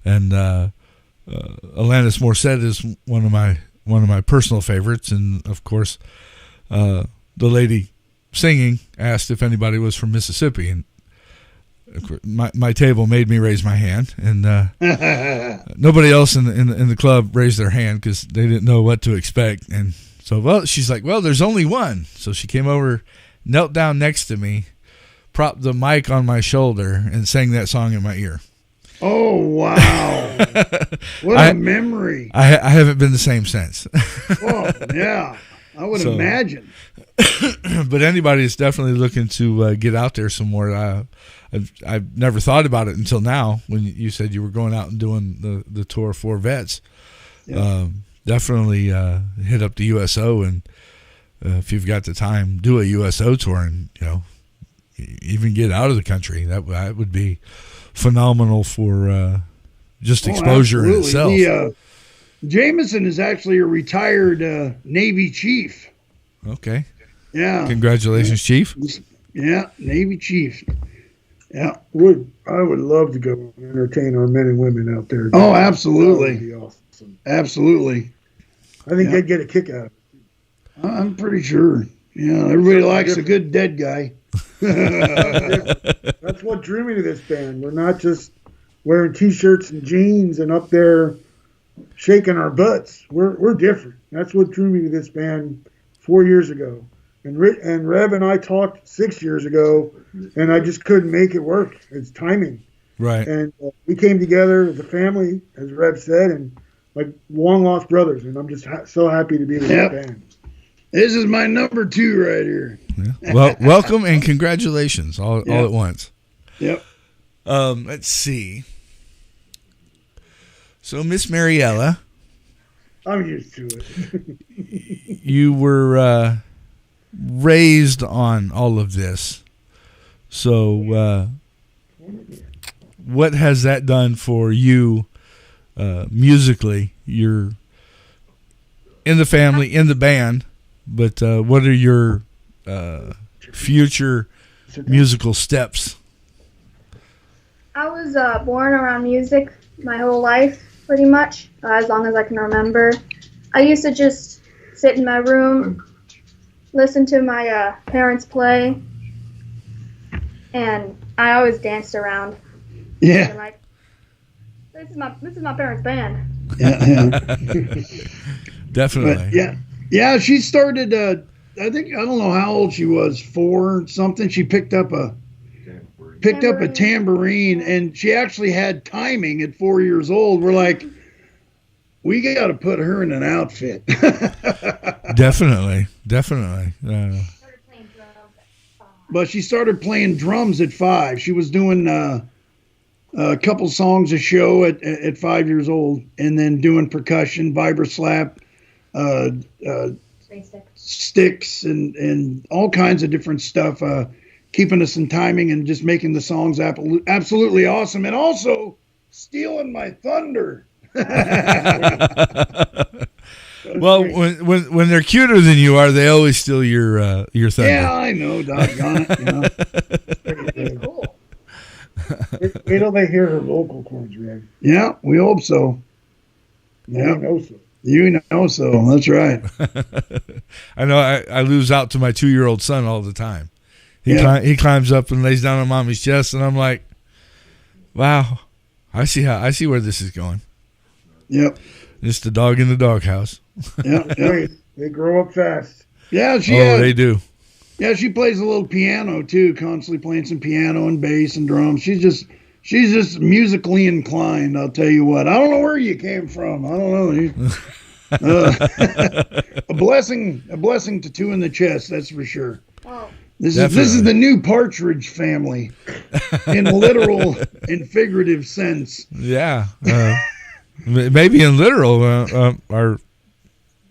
and Alanis Morissette is one of my personal favorites, and of course, the lady singing asked if anybody was from Mississippi, and my table made me raise my hand, and nobody else in the club raised their hand because they didn't know what to expect. And so, she's like, well, there's only one. So she came over, knelt down next to me, propped the mic on my shoulder, and sang that song in my ear. Oh, wow. What a memory. I haven't been the same since. Oh, yeah. I would imagine. But anybody is definitely looking to get out there some more. I've never thought about it until now when you said you were going out and doing the tour for vets. Definitely hit up the USO, and if you've got the time, do a USO tour, and even get out of the country. That would be phenomenal for just exposure in itself. Jameson is actually a retired Navy chief. Okay. Yeah. Congratulations, Chief. Yeah, Navy chief. Yeah. I would love to go and entertain our men and women out there. Oh, absolutely. That would be awesome. Absolutely. I think they'd get a kick out of it. I'm pretty sure. Yeah, everybody likes a good dead guy. That's what drew me to this band. We're not just wearing T-shirts and jeans and up there shaking our butts. We're different. That's what drew me to this band 4 years ago. And Rev and I talked 6 years ago, and I just couldn't make it work. It's timing. Right. And we came together as a family, as Rev said, and like long-lost brothers. And I'm just so happy to be with this band. This is my number 2 right here. Yeah. Well, welcome and congratulations all at once. Yep. Let's see. So, Miss Mariella, I'm used to it. you were raised on all of this. So, what has that done for you musically? You're in the family, in the band, but what are your future musical steps? I was born around music my whole life, pretty much, as long as I can remember. I used to just sit in my room, listen to my parents play, and I always danced around. Yeah. And like, this is my parents' band. Yeah. Definitely. But yeah. She started. I don't know how old she was, 4 or something. She picked up a tambourine, and she actually had timing at 4 years old. We're like, we got to put her in an outfit. Definitely. But she started playing drums at 5. She was doing a couple songs a show at 5 years old, and then doing percussion, vibra slap, sticks, and all kinds of different stuff, keeping us in timing and just making the songs absolutely awesome, and also stealing my thunder. Well, when they're cuter than you are, they always steal your thunder. Yeah, I know, doggone it. Cool. Wait till they hear her vocal cords, Rev. Yeah, we hope so. Yeah, you know so. That's right. I know. I lose out to my 2-year-old son all the time. He climbs up and lays down on mommy's chest, and I'm like, "Wow, I see where this is going." Yep. Just a dog in the doghouse. Yeah. They grow up fast. Yeah, they do. Yeah, she plays a little piano too, constantly playing some piano and bass and drums. She's just musically inclined. I'll tell you what. I don't know where you came from. I don't know. A blessing to 2 in the chest. That's for sure. Oh. This is the new Partridge family, in literal and figurative sense. Yeah, maybe in literal.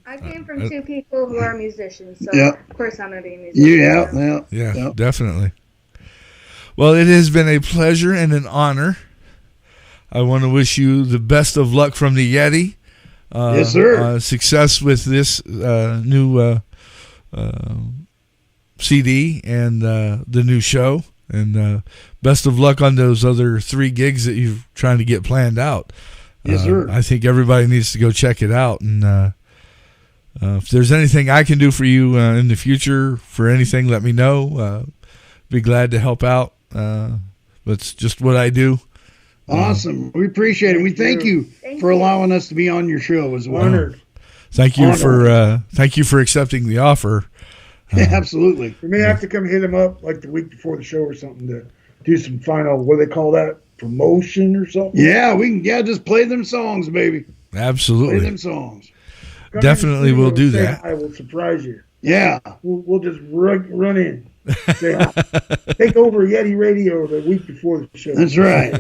I came from 2 people who are musicians, so of course I'm going to be a musician. Yeah, definitely. Well, it has been a pleasure and an honor. I want to wish you the best of luck from the Yeti. Yes, sir. Success with this new CD and the new show, and best of luck on those other 3 gigs that you're trying to get planned out. Yes, sir. I think everybody needs to go check it out, and if there's anything I can do for you in the future for anything, let me know. Be glad to help out. That's just what I do. Awesome. We appreciate it. We thank you for allowing us to be on your show as well. Honored. Thank you for accepting the offer. Absolutely. We may have to come hit him up like the week before the show or something to do some final, what do they call that, promotion or something? Yeah, we can just play them songs, baby. Absolutely. Play them songs. Definitely we'll do that. I will surprise you. Yeah. We'll just run in. Say hi. Take over Yeti Radio the week before the show. That's right.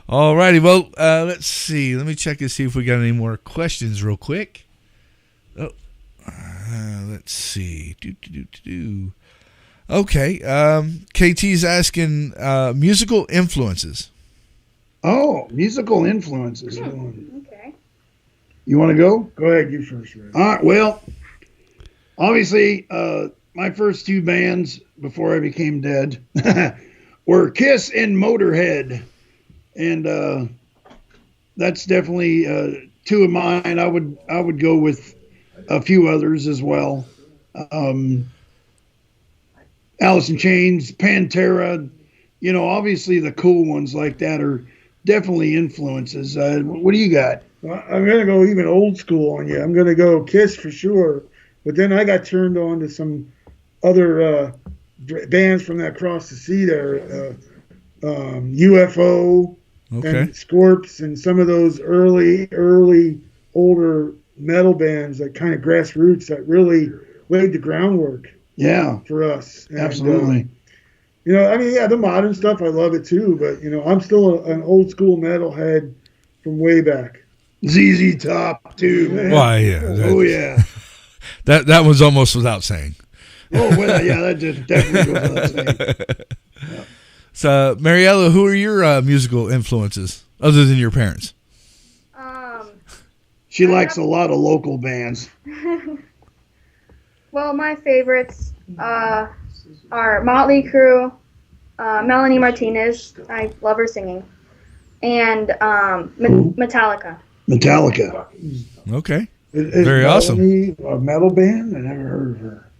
All righty. Well, let's see. Let me check and see if we got any more questions real quick. Oh, let's see. Okay. KT's asking musical influences. Oh, musical influences. Okay. You want to go? Go ahead, you first. Ray. All right. Well, obviously, my first two bands before I became dead were Kiss and Motorhead. And that's definitely two of mine. I would go with a few others as well. Alice in Chains, Pantera, obviously the cool ones like that are definitely influences. What do you got? Well, I'm going to go even old school on you. I'm going to go Kiss for sure. But then I got turned on to some other bands from that across the sea there. UFO. Okay. And Scorps and some of those early, older metal bands, that kind of grassroots that really laid the groundwork. Yeah, for us. And, absolutely. The modern stuff, I love it too. But I'm still an old school metalhead from way back. ZZ Top too. Man. Why? Yeah. Yeah. That one's almost without saying. Oh, well, yeah, that just definitely goes without saying. Yeah. So, Mariella, who are your musical influences other than your parents? She likes a lot of local bands. Well, my favorites are Motley Crue, Melanie Martinez. I love her singing, and Metallica. Metallica. Okay. Is Very awesome. A metal band? I never heard of her.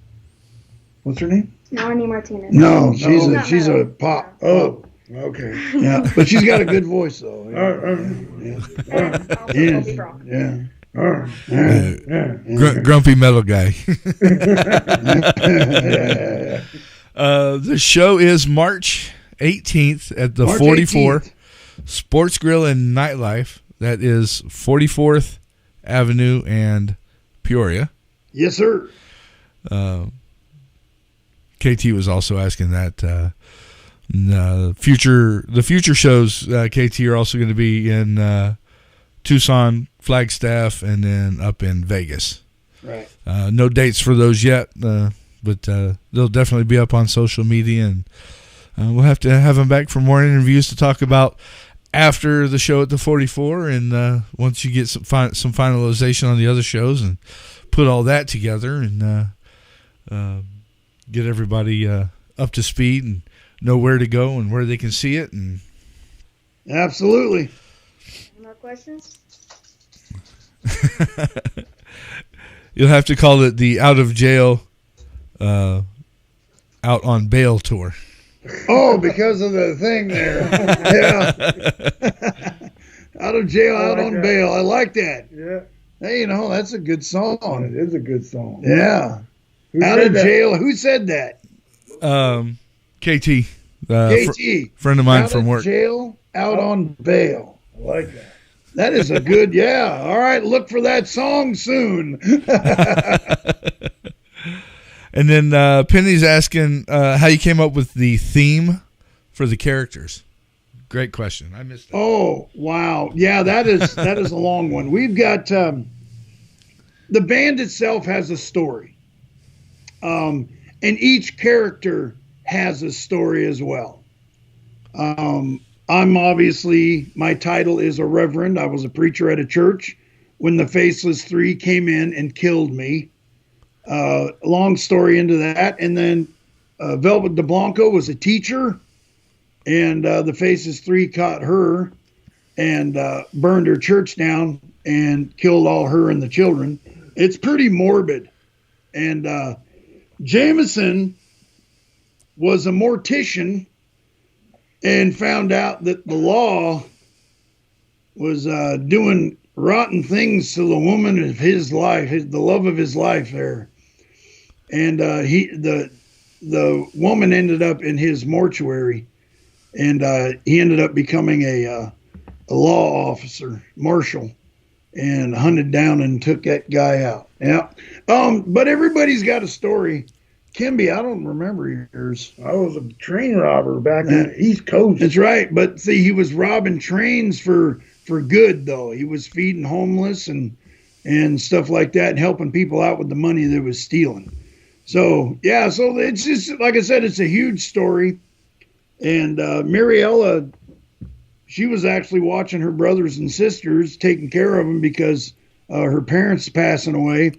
What's her name? Melanie Martinez. No, she's a pop. Oh, okay. Yeah, but she's got a good voice though. Grumpy metal guy. The show is March 18th at the March 44 18th. Sports Grill and Nightlife. That is 44th Avenue and Peoria. Yes, sir. KT was also asking that the future shows, KT, are also going to be in Tucson, Flagstaff, and then up in Vegas. Right. No dates for those yet, but they'll definitely be up on social media, and we'll have to have them back for more interviews to talk about after the show at the 44, and once you get some finalization on the other shows and put all that together and get everybody up to speed and know where to go and where they can see it. And absolutely. Any more questions? You'll have to call it the Out of Jail, Out on Bail tour. Oh, because of the thing there. Yeah. Out of jail, out on bail. I like that. Yeah. Hey, that's a good song. It is a good song. Yeah. Out of jail. Who said that? KT. KT. Friend of mine out from of work. Jail, out on bail. I like that. That is a good, yeah. All right, look for that song soon. And then Penny's asking how you came up with the theme for the characters. Great question. I missed that. Oh, wow. Yeah, that is a long one. We've got the band itself has a story. And each character has a story as well. I'm obviously, my title is a reverend. I was a preacher at a church when the Faceless Three came in and killed me. Long story into that. And then Velvet DeBlanco was a teacher, and the Faceless Three caught her and burned her church down and killed all her and the children. It's pretty morbid. And Jameson was a mortician and found out that the law was doing rotten things to the woman of his life, the love of his life there. And the woman ended up in his mortuary, and he ended up becoming a law officer, marshal, and hunted down and took that guy out. Yeah. But everybody's got a story Kimby, I don't remember yours. I was a train robber back in the East Coast. That's right. But see, he was robbing trains for good, though. He was feeding homeless and stuff like that and helping people out with the money they was stealing. So, yeah, so it's just, like I said, it's a huge story. And Mariella, she was actually watching her brothers and sisters, taking care of them because her parents passing away.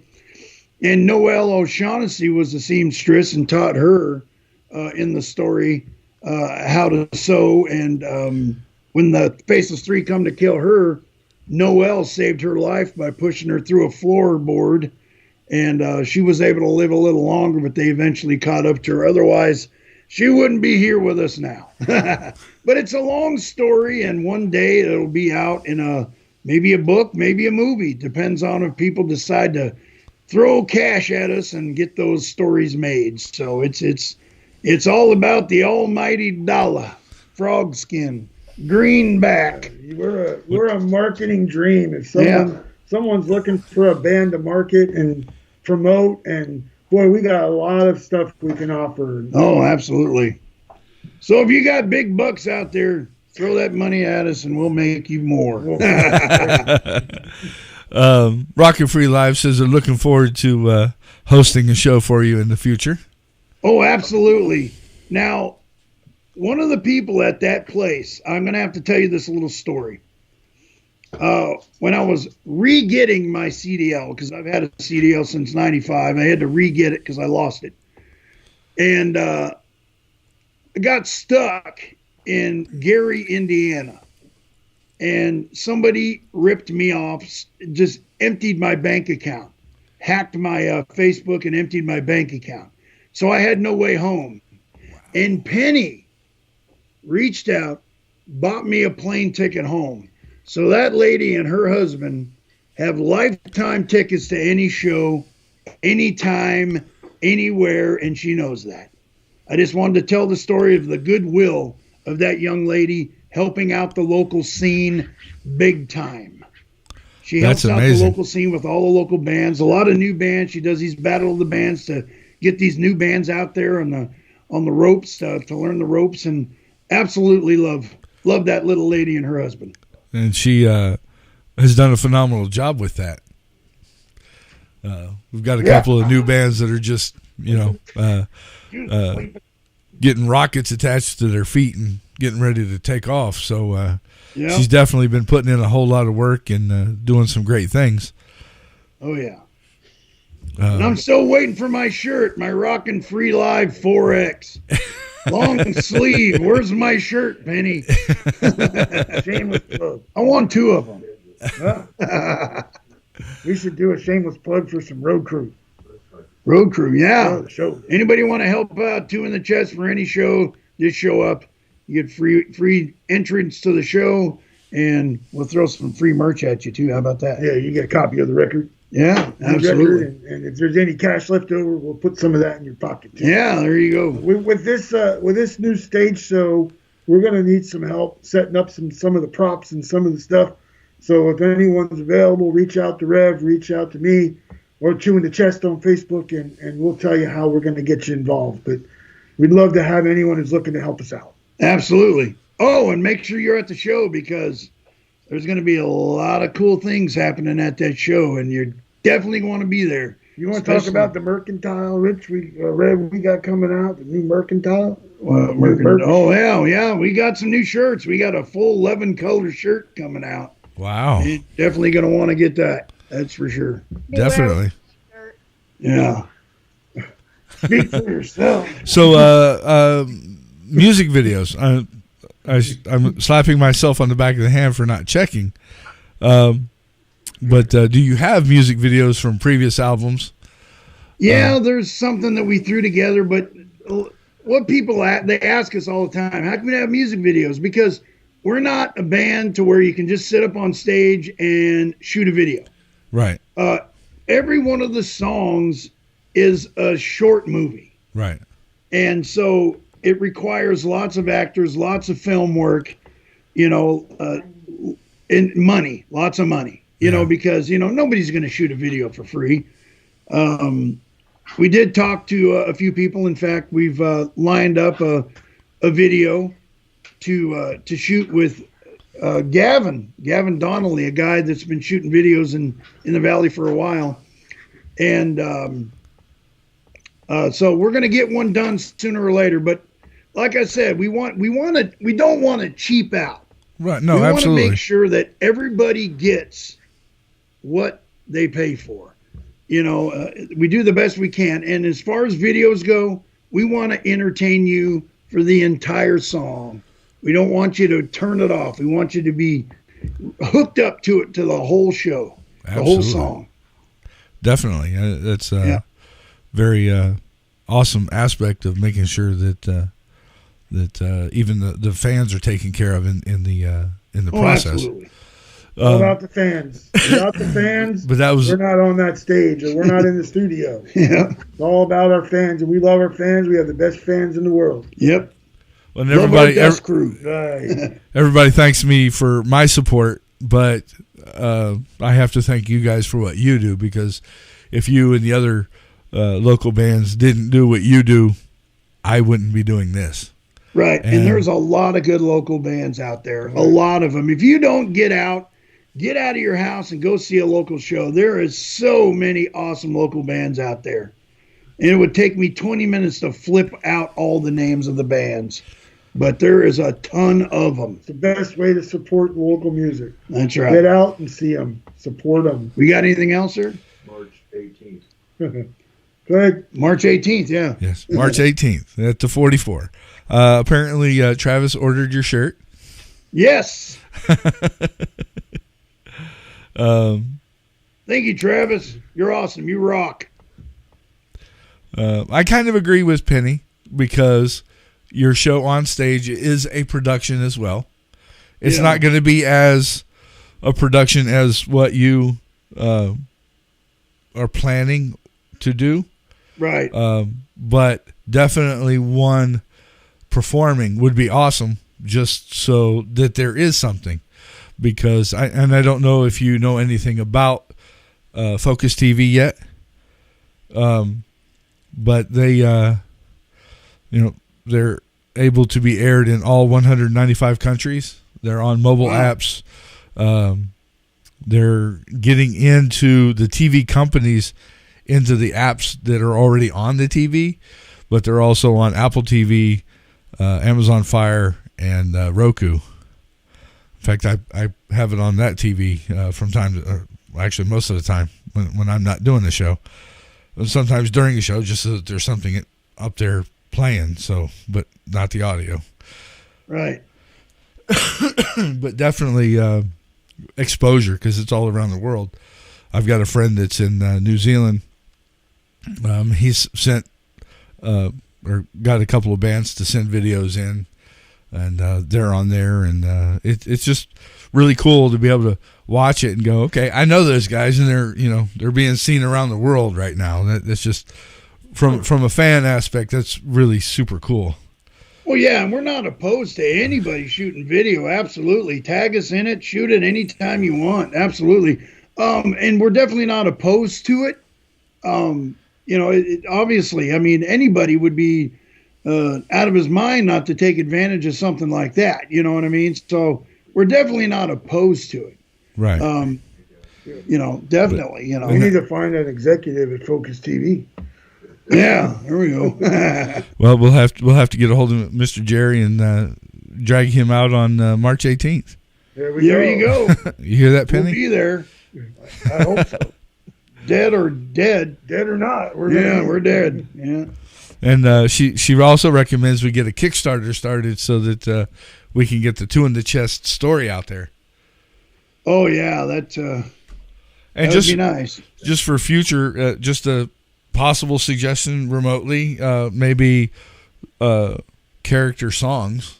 And Noelle O'Shaughnessy was a seamstress and taught her in the story how to sew. And when the Faceless Three come to kill her, Noelle saved her life by pushing her through a floorboard. And she was able to live a little longer, but they eventually caught up to her. Otherwise, she wouldn't be here with us now. But it's a long story, and one day it'll be out in maybe a book, maybe a movie. Depends on if people decide to throw cash at us and get those stories made. So it's all about the almighty dollar, frog skin, greenback. We're a marketing dream. If someone's looking for a band to market and promote, and boy, we got a lot of stuff we can offer. Oh, absolutely. So if you got big bucks out there, throw that money at us and we'll make you more. Rocket Free Live says they're looking forward to hosting a show for you in the future. Oh, absolutely. Now, one of the people at that place, I'm going to have to tell you this little story. When I was re-getting my CDL, because I've had a CDL since 95, I had to re-get it because I lost it. And I got stuck in Gary, Indiana. And somebody ripped me off, just emptied my bank account, hacked my Facebook and emptied my bank account. So I had no way home. And Penny reached out, bought me a plane ticket home. So that lady and her husband have lifetime tickets to any show, anytime, anywhere, and she knows that. I just wanted to tell the story of the goodwill of that young lady helping out the local scene big time. She helps out the local scene with all the local bands, a lot of new bands. She does these battle of the bands to get these new bands out there on the ropes to learn the ropes, and absolutely love that little lady and her husband. And she has done a phenomenal job with that. We've got a couple of new bands that are just, getting rockets attached to their feet and getting ready to take off. So she's definitely been putting in a whole lot of work and doing some great things. Oh, yeah. And I'm still waiting for my shirt, my Rockin' Free Live 4X. Long sleeve. Where's my shirt, Penny? Shameless plug. I want 2 of them. We should do a shameless plug for some road crew. Road crew, yeah. Show. Anybody want to help out 2 in the chest for any show, just show up. You get free entrance to the show, and we'll throw some free merch at you, too. How about that? Yeah, you get a copy of the record. Yeah, absolutely. And if there's any cash left over, we'll put some of that in your pocket, too. Yeah, there you go. With this new stage show, we're going to need some help setting up some of the props and some of the stuff. So if anyone's available, reach out to Rev, reach out to me, or Chew in the Chest on Facebook, and we'll tell you how we're going to get you involved. But we'd love to have anyone who's looking to help us out. Absolutely. Oh, and make sure you're at the show, because there's going to be a lot of cool things happening at that show, and you're definitely going to be there. You want to talk about the Mercantile, Rich? Rev, we got coming out, the new Mercantile? Oh, yeah. We got some new shirts. We got a full 11-color shirt coming out. Wow. You're definitely going to want to get that. That's for sure. Definitely. Yeah. Speak for yourself. So, music videos. I'm slapping myself on the back of the hand for not checking. But do you have music videos from previous albums? Yeah, there's something that we threw together, but what people they ask us all the time, how can we have music videos? Because we're not a band to where you can just sit up on stage and shoot a video. Right. Every one of the songs is a short movie. Right. And so it requires lots of actors, lots of film work, and money, lots of money, because, nobody's going to shoot a video for free. We did talk to a few people. In fact, we've lined up a video to shoot with Gavin Donnelly, a guy that's been shooting videos in the Valley for a while. And so we're going to get one done sooner or later. But like I said, we don't want to cheap out. Right. No, we absolutely. We want to make sure that everybody gets what they pay for. We do the best we can. And as far as videos go, we want to entertain you for the entire song. We don't want you to turn it off. We want you to be hooked up to it, to the whole show, Absolutely. The whole song. Definitely. That's a very awesome aspect of making sure that even the fans are taken care of in the process. Absolutely. What about the fans? Without the fans, but we're not on that stage, or we're not in the studio. Yeah. It's all about our fans, and we love our fans. We have the best fans in the world. Yep. Well, crew. Right. Everybody thanks me for my support, but I have to thank you guys for what you do, because if you and the other local bands didn't do what you do, I wouldn't be doing this. Right. And there's a lot of good local bands out there. A lot of them. If you don't get out of your house and go see a local show. There is so many awesome local bands out there. And it would take me 20 minutes to flip out all the names of the bands. But there is a ton of them. It's the best way to support local music. That's right. Get out and see them. Support them. We got anything else, sir? March 18th. Good. March 18th, yeah. Yes, March 18th at the 44. Apparently, Travis ordered your shirt. Yes. Thank you, Travis. You're awesome. You rock. I kind of agree with Penny, because your show on stage is a production as well. It's not going to be as a production as what you are planning to do. Right. But definitely one performing would be awesome, just so that there is something. Because I don't know if you know anything about Focus TV yet, but they they're able to be aired in all 195 countries. They're on mobile apps. They're getting into the TV companies, into the apps that are already on the TV, but they're also on Apple TV, Amazon Fire, and Roku. In fact, I have it on that TV from time to, actually most of the time when I'm not doing the show. Sometimes during the show, just so that there's something up there playing. So, but not the audio. Right. But definitely exposure, because it's all around the world. I've got a friend that's in New Zealand. He's sent or got a couple of bands to send videos in. And they're on there, and it's just really cool to be able to watch it and go, okay, I know those guys, and they're being seen around the world right now. That's just from a fan aspect, that's really super cool. Well, yeah, and we're not opposed to anybody shooting video. Absolutely, tag us in it, shoot it anytime you want. Absolutely, and we're definitely not opposed to it. Obviously, I mean, anybody would be out of his mind not to take advantage of something like that. You know what I mean? So we're definitely not opposed to it. Right. Definitely. We need to find an executive at Focus TV. Yeah, there we go. Well, we'll have to get a hold of Mr. Jerry and drag him out on March 18th. There you go. You hear that, Penny? We'll be there. I hope so. Dead or not. We're dead. Yeah. And she also recommends we get a Kickstarter started so that we can get the Two in the Chest story out there. Oh yeah, that would be nice. Just for future, just a possible suggestion remotely, maybe character songs.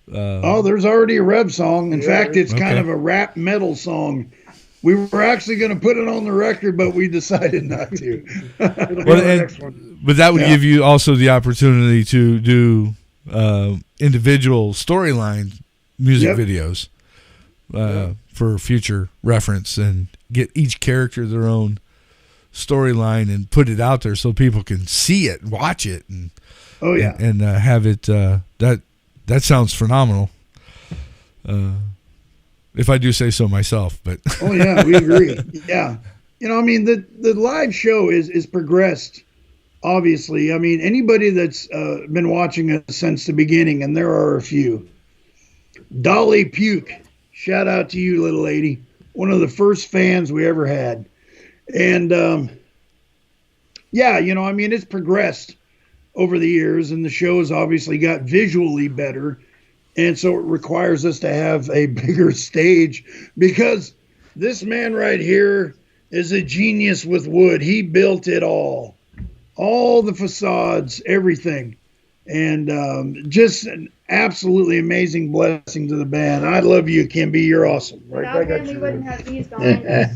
There's already a Rev song. In fact, it's kind of a rap metal song. We were actually going to put it on the record, but we decided not to. But that would give you also the opportunity to do individual storyline music videos for future reference, and get each character their own storyline and put it out there so people can see it, watch it, and and have it. That sounds phenomenal. If I do say so myself, but oh yeah, we agree. Yeah, I mean the live show is progressed. Obviously, I mean anybody that's been watching us since the beginning, and there are a few. Dolly Puke, shout out to you, little lady. One of the first fans we ever had, and I mean it's progressed over the years, and the show's obviously got visually better. And so it requires us to have a bigger stage, because this man right here is a genius with wood. He built it all the facades, everything. And just an absolutely amazing blessing to the band. I love you, Kimby. You're awesome. Without him, we wouldn't have these behind us.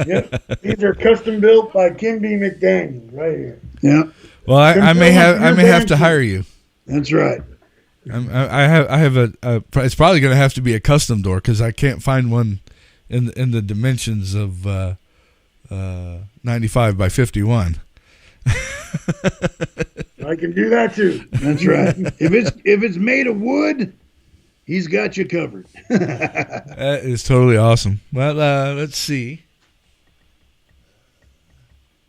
Yep. These are custom built by Kimby McDaniel right here. Yeah. Well, I may have to hire you. That's right. I have a it's probably going to have to be a custom door, because I can't find one in the dimensions of 95 by 51. I can do that too. That's right. If it's made of wood, he's got you covered. That is totally awesome. Well, let's see.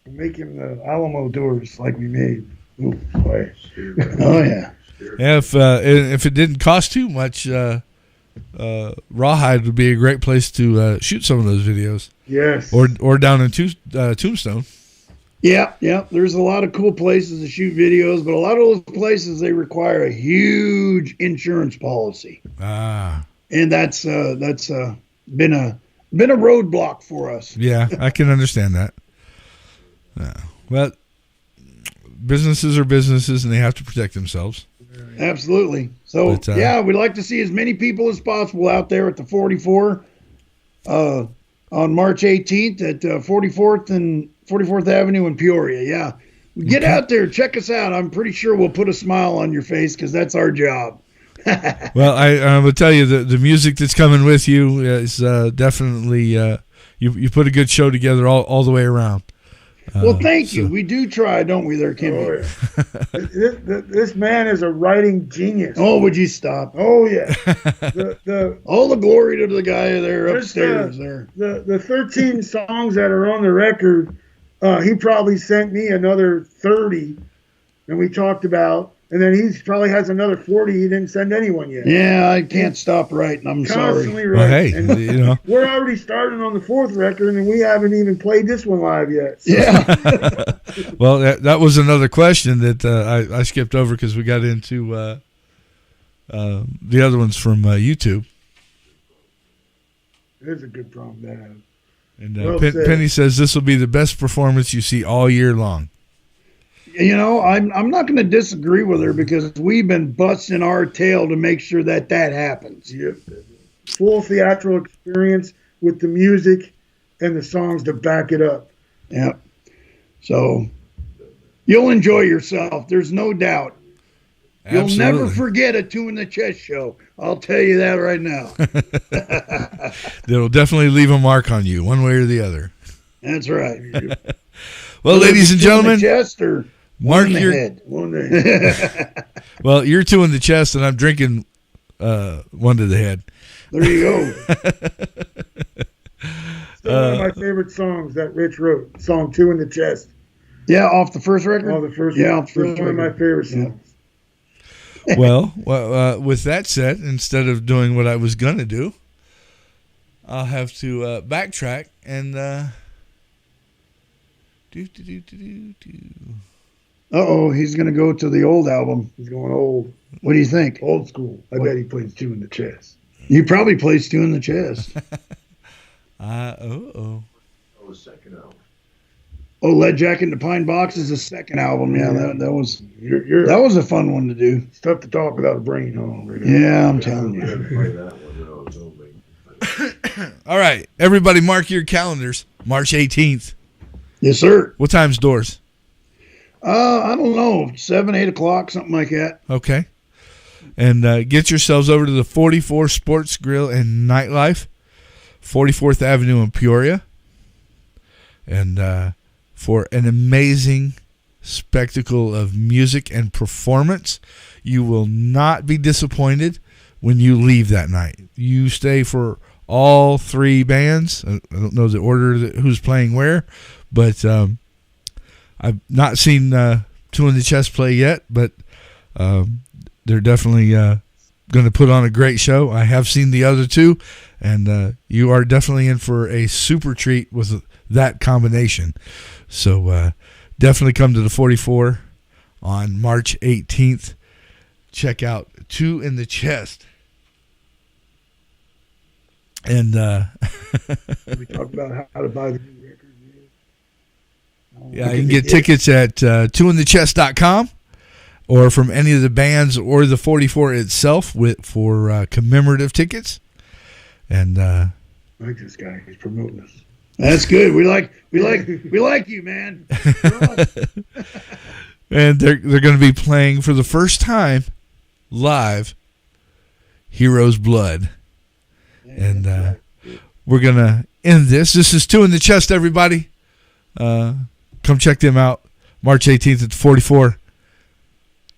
We're making the Alamo doors like we made. Ooh, boy. Oh yeah. Yeah, if it didn't cost too much, Rawhide would be a great place to shoot some of those videos. Yes. Or down in Tombstone. Yeah. There's a lot of cool places to shoot videos, but a lot of those places, they require a huge insurance policy. And that's been a roadblock for us. Yeah, I can understand that. Well, businesses are businesses, and they have to protect themselves. Absolutely. So, we'd like to see as many people as possible out there at the 44 on March 18th at 44th and 44th Avenue in Peoria. Yeah. Get out there. Check us out. I'm pretty sure we'll put a smile on your face, because that's our job. Well, I will tell you, the music that's coming with you is definitely you put a good show together all the way around. Well, thank you. We do try, don't we, there, Kim? Oh, yeah. This man is a writing genius. Oh, would you stop? Oh, yeah. All the glory to the guy there upstairs. The 13 songs that are on the record, he probably sent me another 30, and we talked about. And then he probably has another 40 he didn't send anyone yet. Yeah, I can't stop writing. I'm Constantly sorry. Well, hey, and we're already starting on the 4th record, and we haven't even played this one live yet. So. Yeah. Well, that was another question that I skipped over, because we got into the other ones from YouTube. It is a good problem to have. And Penny says this will be the best performance you see all year long. I'm not going to disagree with her, because we've been busting our tail to make sure that happens. Yep. Full theatrical experience with the music and the songs to back it up. Yep. So you'll enjoy yourself. There's no doubt. Absolutely. You'll never forget a Two in the Chest show. I'll tell you that right now. It'll definitely leave a mark on you, one way or the other. That's right. Well, ladies and gentlemen, chest or mark your head. Well, you're two in the chest, and I'm drinking one to the head. There you go. Still one of my favorite songs that Rich wrote. Song Two in the Chest. Yeah, off the first record. Oh, the first. Yeah, off the first one of my favorite songs. Well, with that said, instead of doing what I was gonna do, I'll have to backtrack and he's going to go to the old album. He's going old. What do you think? Old school. I bet he plays Two in the Chest. You probably plays Two in the Chest. Oh, second album. Oh, Lead Jacket and the Pine Box is the second album. Yeah, that was that was a fun one to do. It's tough to talk without a brain on. Right? Yeah, I'm telling you. All right, everybody, mark your calendars. March 18th. Yes, sir. What time's doors? I don't know, 7, 8 o'clock, something like that. Okay. And get yourselves over to the 44 Sports Grill and Nightlife, 44th Avenue in Peoria. And for an amazing spectacle of music and performance. You will not be disappointed when you leave that night. You stay for all three bands. I don't know the order who's playing where, but I've not seen Two in the Chest play yet, but they're definitely going to put on a great show. I have seen the other two, and you are definitely in for a super treat with that combination. So definitely come to the 44 on March 18th. Check out Two in the Chest. And We talked about how to buy the new record. yeah, you can get tickets at twointhechest.com or from any of the bands or the 44 itself for commemorative tickets. And I like this guy. He's promoting us. That's good. We like you, man. and they're going to be playing for the first time live Hero's Blood. And we're going to end this. This is Two in the Chest, everybody. Come check them out March 18th at the 44.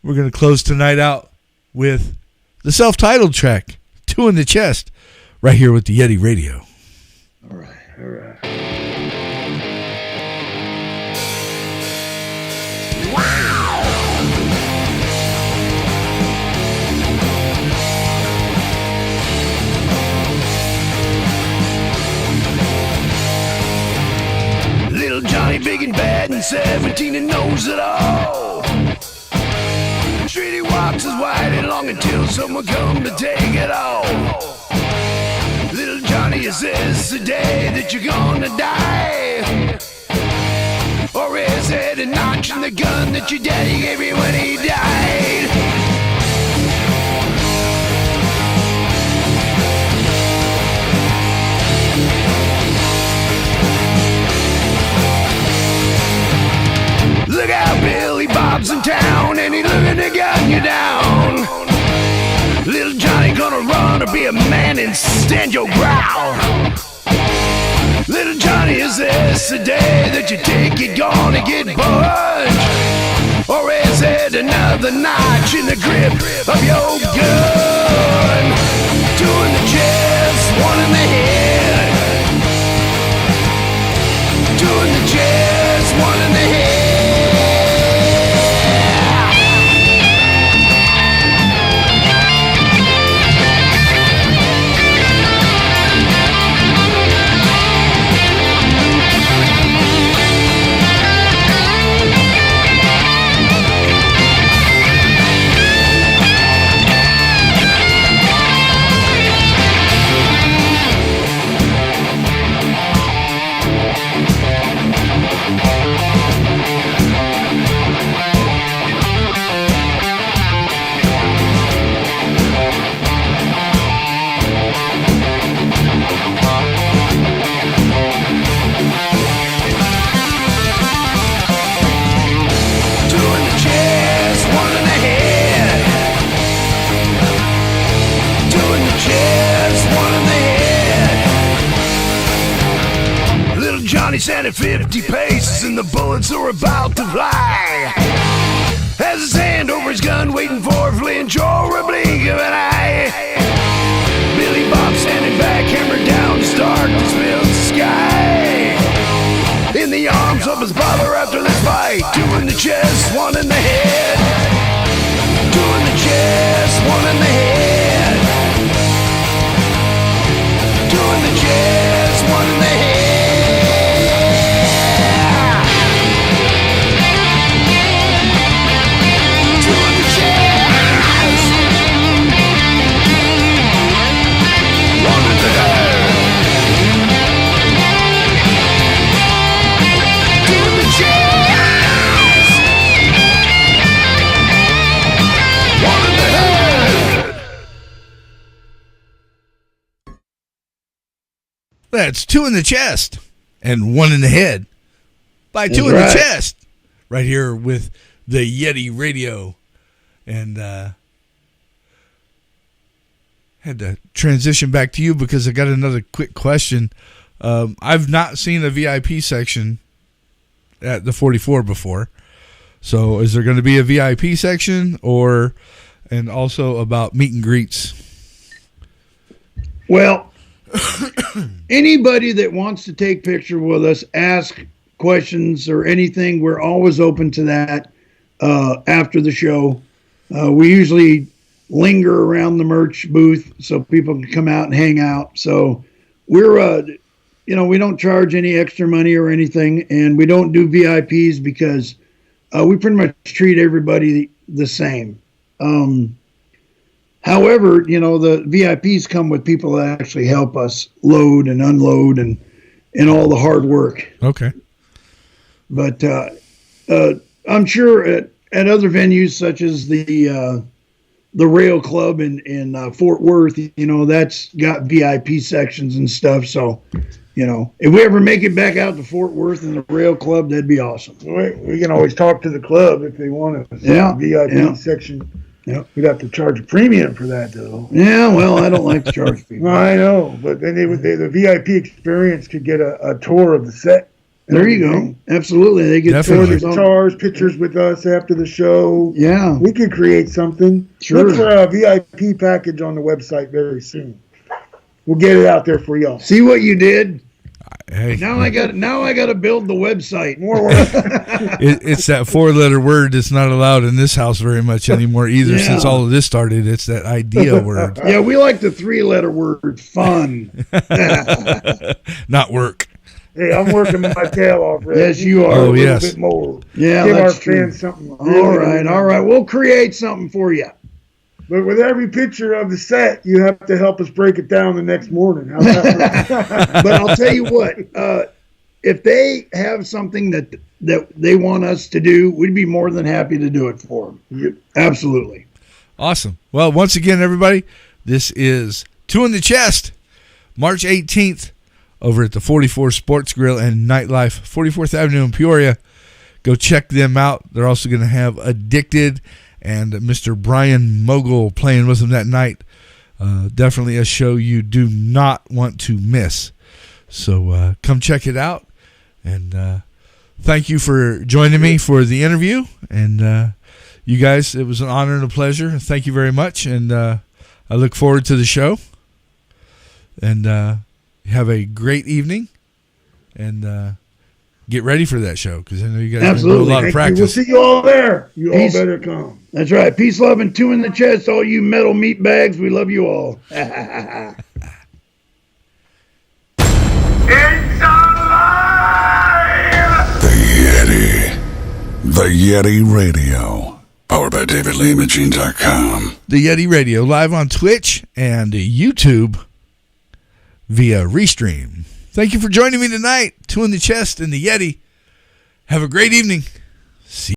We're going to close tonight out with the self-titled track, Two in the Chest, right here with the Yeti Radio. All right. Little Johnny big and bad and 17 and knows it all. Street he walks is wide and long until someone come to take it all. Little Johnny, is this the day that you're gonna die? Or is it a notch in the gun that your daddy gave you when he died? Look out, Billy Bob's in town and he looking to gun you down. Little Johnny gonna run or be a man and stand your ground. Little Johnny, is this the day that you think you're gonna get punched? Or is it another notch in the grip of your gun? Two in the chest, one in the head. Two in the chest, one in the head. Johnny standing 50 paces and the bullets are about to fly. Has his hand over his gun waiting for a flinch or a blink of an eye. Billy Bob standing back, hammered down, as darkness fills the sky. In the arms of his brother after this fight, two in the chest, one in the head. Two in the chest, one in the head. Two in the chest, one in the head. That's Two in the Chest and One in the Head by Two in the Chest right here with the Yeti Radio. And had to transition back to you because I got another quick question. I've not seen a VIP section at the 44 before. So is there going to be a VIP section and also about meet and greets? Well, anybody that wants to take picture with us, ask questions or anything, we're always open to that after the show. We usually linger around the merch booth so people can come out and hang out. So we're, we don't charge any extra money or anything, and we don't do VIPs because we pretty much treat everybody the same. However, the VIPs come with people that actually help us load and unload and all the hard work. Okay. But I'm sure at other venues such as the Rail Club in Fort Worth, that's got VIP sections and stuff. So, if we ever make it back out to Fort Worth in the Rail Club, that'd be awesome. We can always talk to the club if they want a VIP section. Yeah. We'd have to charge a premium for that, though. Yeah, well, I don't like to charge people. Well, I know, but then the VIP experience could get a tour of the set. There you go. Absolutely. They get tours, guitars, pictures with us after the show. Yeah. We could create something. Sure. Look for a VIP package on the website very soon. We'll get it out there for y'all. See what you did? Hey. Now I got to build the website. More work. It's that 4-letter word that's not allowed in this house very much anymore either. Yeah. Since all of this started, it's that idea word. Yeah, we like the 3-letter word, fun. Not work. Hey, I'm working my tail off, Red. Yes, you are. Oh, a yes. bit more. Yeah, Give that's our true. fans something. All right. We'll create something for you. But with every picture of the set, you have to help us break it down the next morning. How's that? But I'll tell you what, if they have something that they want us to do, we'd be more than happy to do it for them. Yep. Absolutely. Awesome. Well, once again, everybody, this is Two in the Chest, March 18th, over at the 44 Sports Grill and Nightlife, 44th Avenue in Peoria. Go check them out. They're also going to have Addicted and Mr. Brian Mogul playing with them that night. Definitely a show you do not want to miss. So come check it out. And thank you for joining me for the interview. And you guys, it was an honor and a pleasure. Thank you very much. And I look forward to the show. And have a great evening. And get ready for that show because I know you guys do a lot of practice. We'll see you all there. You all better come. That's right. Peace, love, and Two in the Chest. All you metal meat bags, we love you all. It's alive! The Yeti Radio. Powered by DavidLeeImaging.com. The Yeti Radio, live on Twitch and YouTube via Restream. Thank you for joining me tonight. Two in the Chest and the Yeti. Have a great evening. See you.